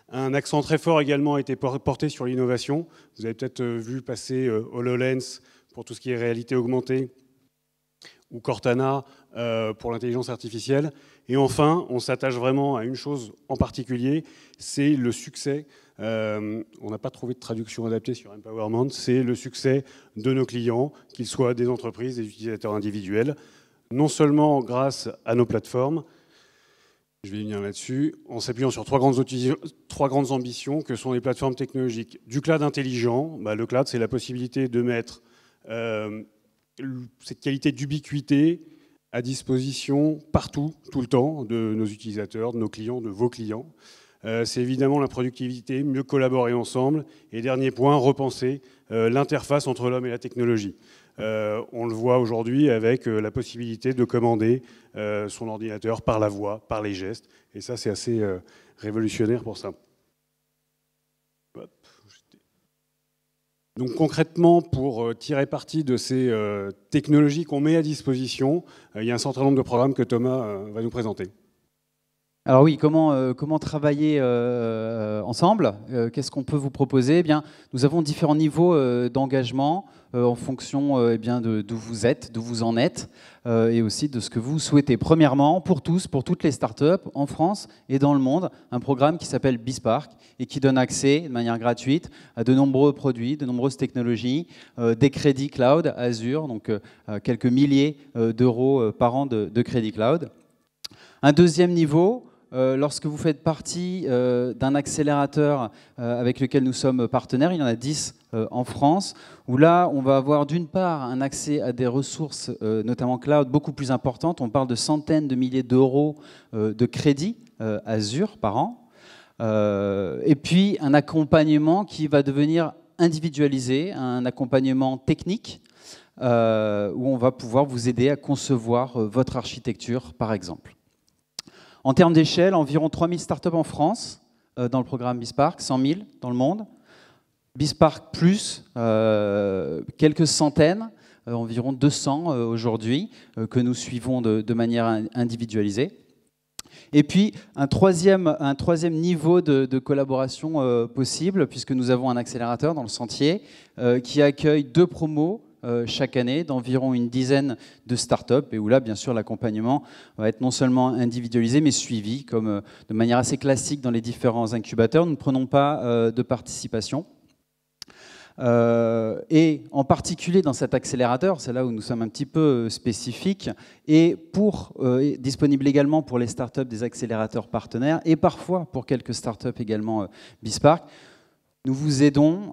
Un accent très fort également a été porté sur l'innovation. Vous avez peut-être vu passer HoloLens pour tout ce qui est réalité augmentée, ou Cortana pour l'intelligence artificielle. Et enfin, on s'attache vraiment à une chose en particulier, c'est le succès. On n'a pas trouvé de traduction adaptée sur Empowerment, c'est le succès de nos clients, qu'ils soient des entreprises, des utilisateurs individuels, non seulement grâce à nos plateformes, je vais venir là-dessus, en s'appuyant sur trois grandes ambitions que sont les plateformes technologiques. Du cloud intelligent, le cloud, c'est la possibilité de mettre cette qualité d'ubiquité à disposition partout, tout le temps, de nos utilisateurs, de nos clients, de vos clients. C'est évidemment la productivité, mieux collaborer ensemble. Et dernier point, repenser l'interface entre l'homme et la technologie. On le voit aujourd'hui avec la possibilité de commander son ordinateur par la voix, par les gestes. Et ça, c'est assez révolutionnaire pour ça. Donc concrètement, pour tirer parti de ces technologies qu'on met à disposition, il y a un certain nombre de programmes que Thomas va nous présenter. Alors oui, comment travailler ensemble? Qu'est-ce qu'on peut vous proposer? Eh bien, nous avons différents niveaux d'engagement en fonction d'où vous êtes, d'où vous en êtes, et aussi de ce que vous souhaitez. Premièrement, pour tous, pour toutes les startups en France et dans le monde, un programme qui s'appelle BizSpark et qui donne accès de manière gratuite à de nombreux produits, de nombreuses technologies, des crédits cloud, Azure, donc quelques milliers d'euros par an de crédits cloud. Un deuxième niveau, lorsque vous faites partie d'un accélérateur avec lequel nous sommes partenaires, il y en a 10 en France, où là, on va avoir d'une part un accès à des ressources, notamment cloud, beaucoup plus importantes. On parle de centaines de milliers d'euros de crédits Azure par an. Et puis un accompagnement qui va devenir individualisé, un accompagnement technique, où on va pouvoir vous aider à concevoir votre architecture, par exemple. En termes d'échelle, environ 3000 startups en France dans le programme BizSpark, 100 000 dans le monde. BizSpark plus, quelques centaines, environ 200 aujourd'hui, que nous suivons de manière individualisée. Et puis, un troisième niveau de collaboration possible, puisque nous avons un accélérateur dans le Sentier qui accueille 2 promos chaque année d'environ une dizaine de startups et où là, bien sûr, l'accompagnement va être non seulement individualisé, mais suivi comme de manière assez classique dans les différents incubateurs. Nous ne prenons pas de participation. Et en particulier dans cet accélérateur, c'est là où nous sommes un petit peu spécifiques, et disponible également pour les startups des accélérateurs partenaires et parfois pour quelques startups également BizSpark, nous vous aidons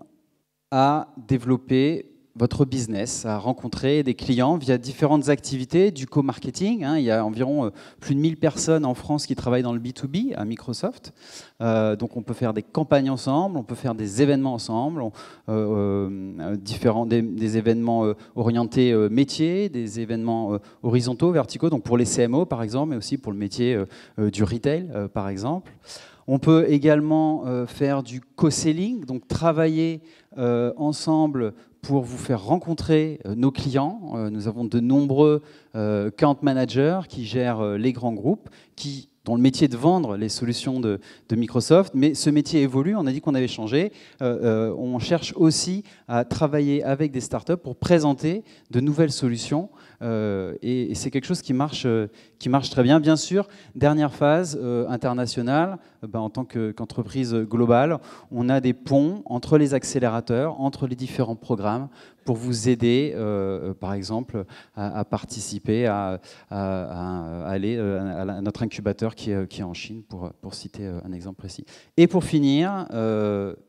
à développer votre business, à rencontrer des clients via différentes activités du co-marketing. Il y a environ plus de 1000 personnes en France qui travaillent dans le B2B à Microsoft. Donc on peut faire des campagnes ensemble, on peut faire des événements ensemble, des événements orientés métiers, des événements horizontaux, verticaux, donc pour les CMO par exemple, mais aussi pour le métier du retail par exemple. On peut également faire du co-selling, donc travailler ensemble pour vous faire rencontrer nos clients. Nous avons de nombreux account managers qui gèrent les grands groupes, dont le métier est de vendre les solutions de Microsoft, mais ce métier évolue, on a dit qu'on avait changé. On cherche aussi à travailler avec des startups pour présenter de nouvelles solutions, et c'est quelque chose qui marche très bien. Bien sûr, dernière phase internationale, en tant qu'entreprise globale, on a des ponts entre les accélérateurs, entre les différents programmes, pour vous aider, par exemple, à participer, à aller à notre incubateur qui est en Chine, pour citer un exemple précis. Et pour finir,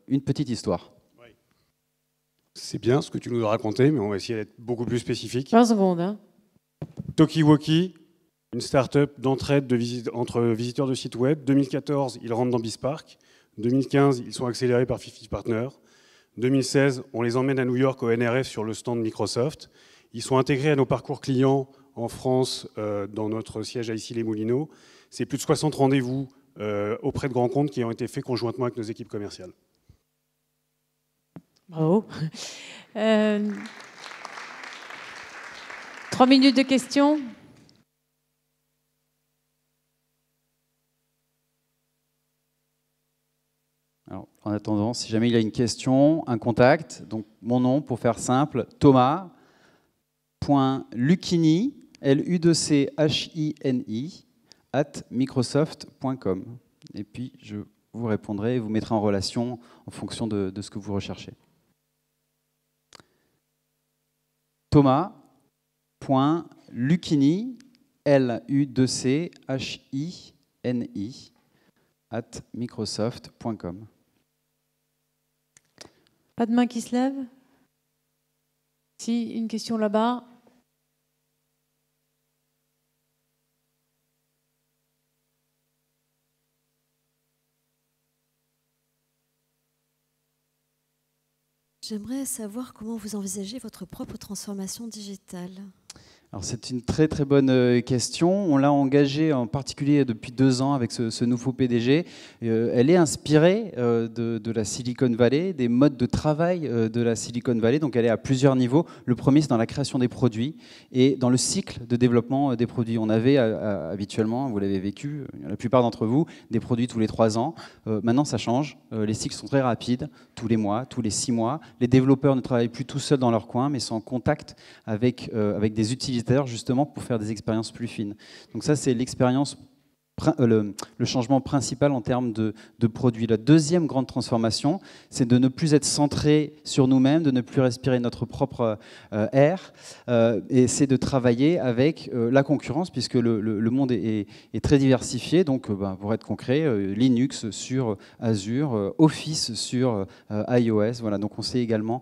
une petite histoire. C'est bien ce que tu nous as raconté, mais on va essayer d'être beaucoup plus spécifique. 20 secondes. Hein. Talkie-Walkie, une start-up d'entraide entre visiteurs de sites web. 2014, ils rentrent dans BizSpark. 2015, ils sont accélérés par 50 Partners. 2016, on les emmène à New York au NRF sur le stand Microsoft. Ils sont intégrés à nos parcours clients en France, dans notre siège à Issy-les-Moulineaux. C'est plus de 60 rendez-vous auprès de grands comptes qui ont été faits conjointement avec nos équipes commerciales. Bravo. 3 minutes de questions. Alors, en attendant, si jamais il y a une question, un contact, donc mon nom pour faire simple, thomas.lucchini, L-U-C-H-I-N-I, @microsoft.com. Et puis, je vous répondrai et vous mettrez en relation en fonction de ce que vous recherchez. Thomas.lucchini, L-U-C-H-I-N-I, @microsoft.com. Pas de main qui se lève? Si, une question là-bas. J'aimerais savoir comment vous envisagez votre propre transformation digitale. Alors c'est une très très bonne question. On l'a engagée en particulier depuis 2 ans avec ce nouveau PDG. Elle est inspirée de la Silicon Valley, des modes de travail de la Silicon Valley. Donc elle est à plusieurs niveaux. Le premier, c'est dans la création des produits et dans le cycle de développement des produits. On avait habituellement, vous l'avez vécu, la plupart d'entre vous, des produits tous les 3 ans. Maintenant, ça change. Les cycles sont très rapides, tous les mois, tous les 6 mois. Les développeurs ne travaillent plus tout seuls dans leur coin, mais sont en contact avec des utilisateurs, justement pour faire des expériences plus fines. Donc ça, c'est l'expérience, le changement principal en termes de produits. La deuxième grande transformation, c'est de ne plus être centré sur nous-mêmes, de ne plus respirer notre propre air, et c'est de travailler avec la concurrence, puisque le monde est très diversifié. Donc, pour être concret, Linux sur Azure, Office sur iOS. Voilà, donc on s'est également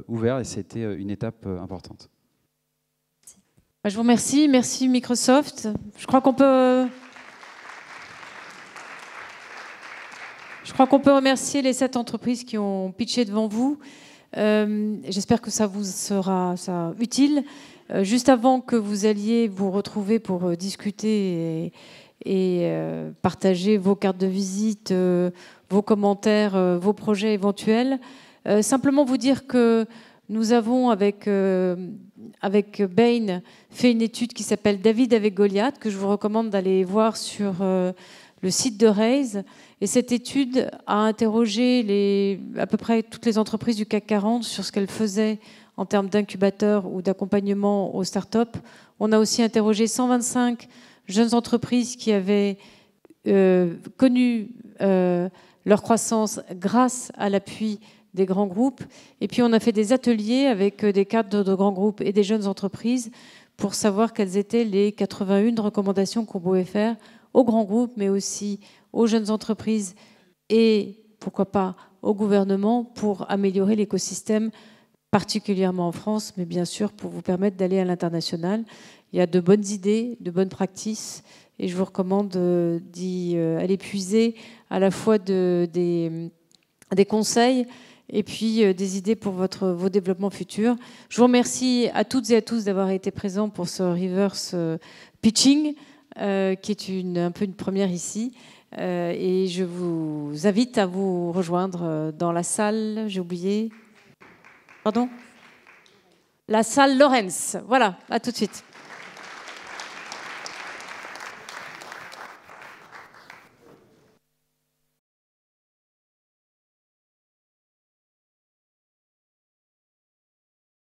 ouvert et c'était une étape importante. Je vous remercie. Merci Microsoft. Je crois qu'on peut remercier les 7 entreprises qui ont pitché devant vous. J'espère que ça vous sera utile. Juste avant que vous alliez vous retrouver pour discuter et partager vos cartes de visite, vos commentaires, vos projets éventuels, simplement vous dire que nous avons, avec Bain, fait une étude qui s'appelle David avec Goliath, que je vous recommande d'aller voir sur le site de Raise. Et cette étude a interrogé à peu près toutes les entreprises du CAC 40 sur ce qu'elles faisaient en termes d'incubateurs ou d'accompagnement aux startups. On a aussi interrogé 125 jeunes entreprises qui avaient connu leur croissance grâce à l'appui des grands groupes. Et puis on a fait des ateliers avec des cadres de grands groupes et des jeunes entreprises pour savoir quelles étaient les 81 recommandations qu'on pouvait faire aux grands groupes, mais aussi aux jeunes entreprises et, pourquoi pas, au gouvernement pour améliorer l'écosystème particulièrement en France, mais bien sûr pour vous permettre d'aller à l'international. Il y a de bonnes idées, de bonnes pratiques, et je vous recommande d'y aller puiser à la fois des conseils et puis des idées pour vos développements futurs. Je vous remercie à toutes et à tous d'avoir été présents pour ce reverse pitching, qui est un peu une première ici. Et je vous invite à vous rejoindre dans la salle, j'ai oublié, pardon, la salle Laurens. Voilà, à tout de suite.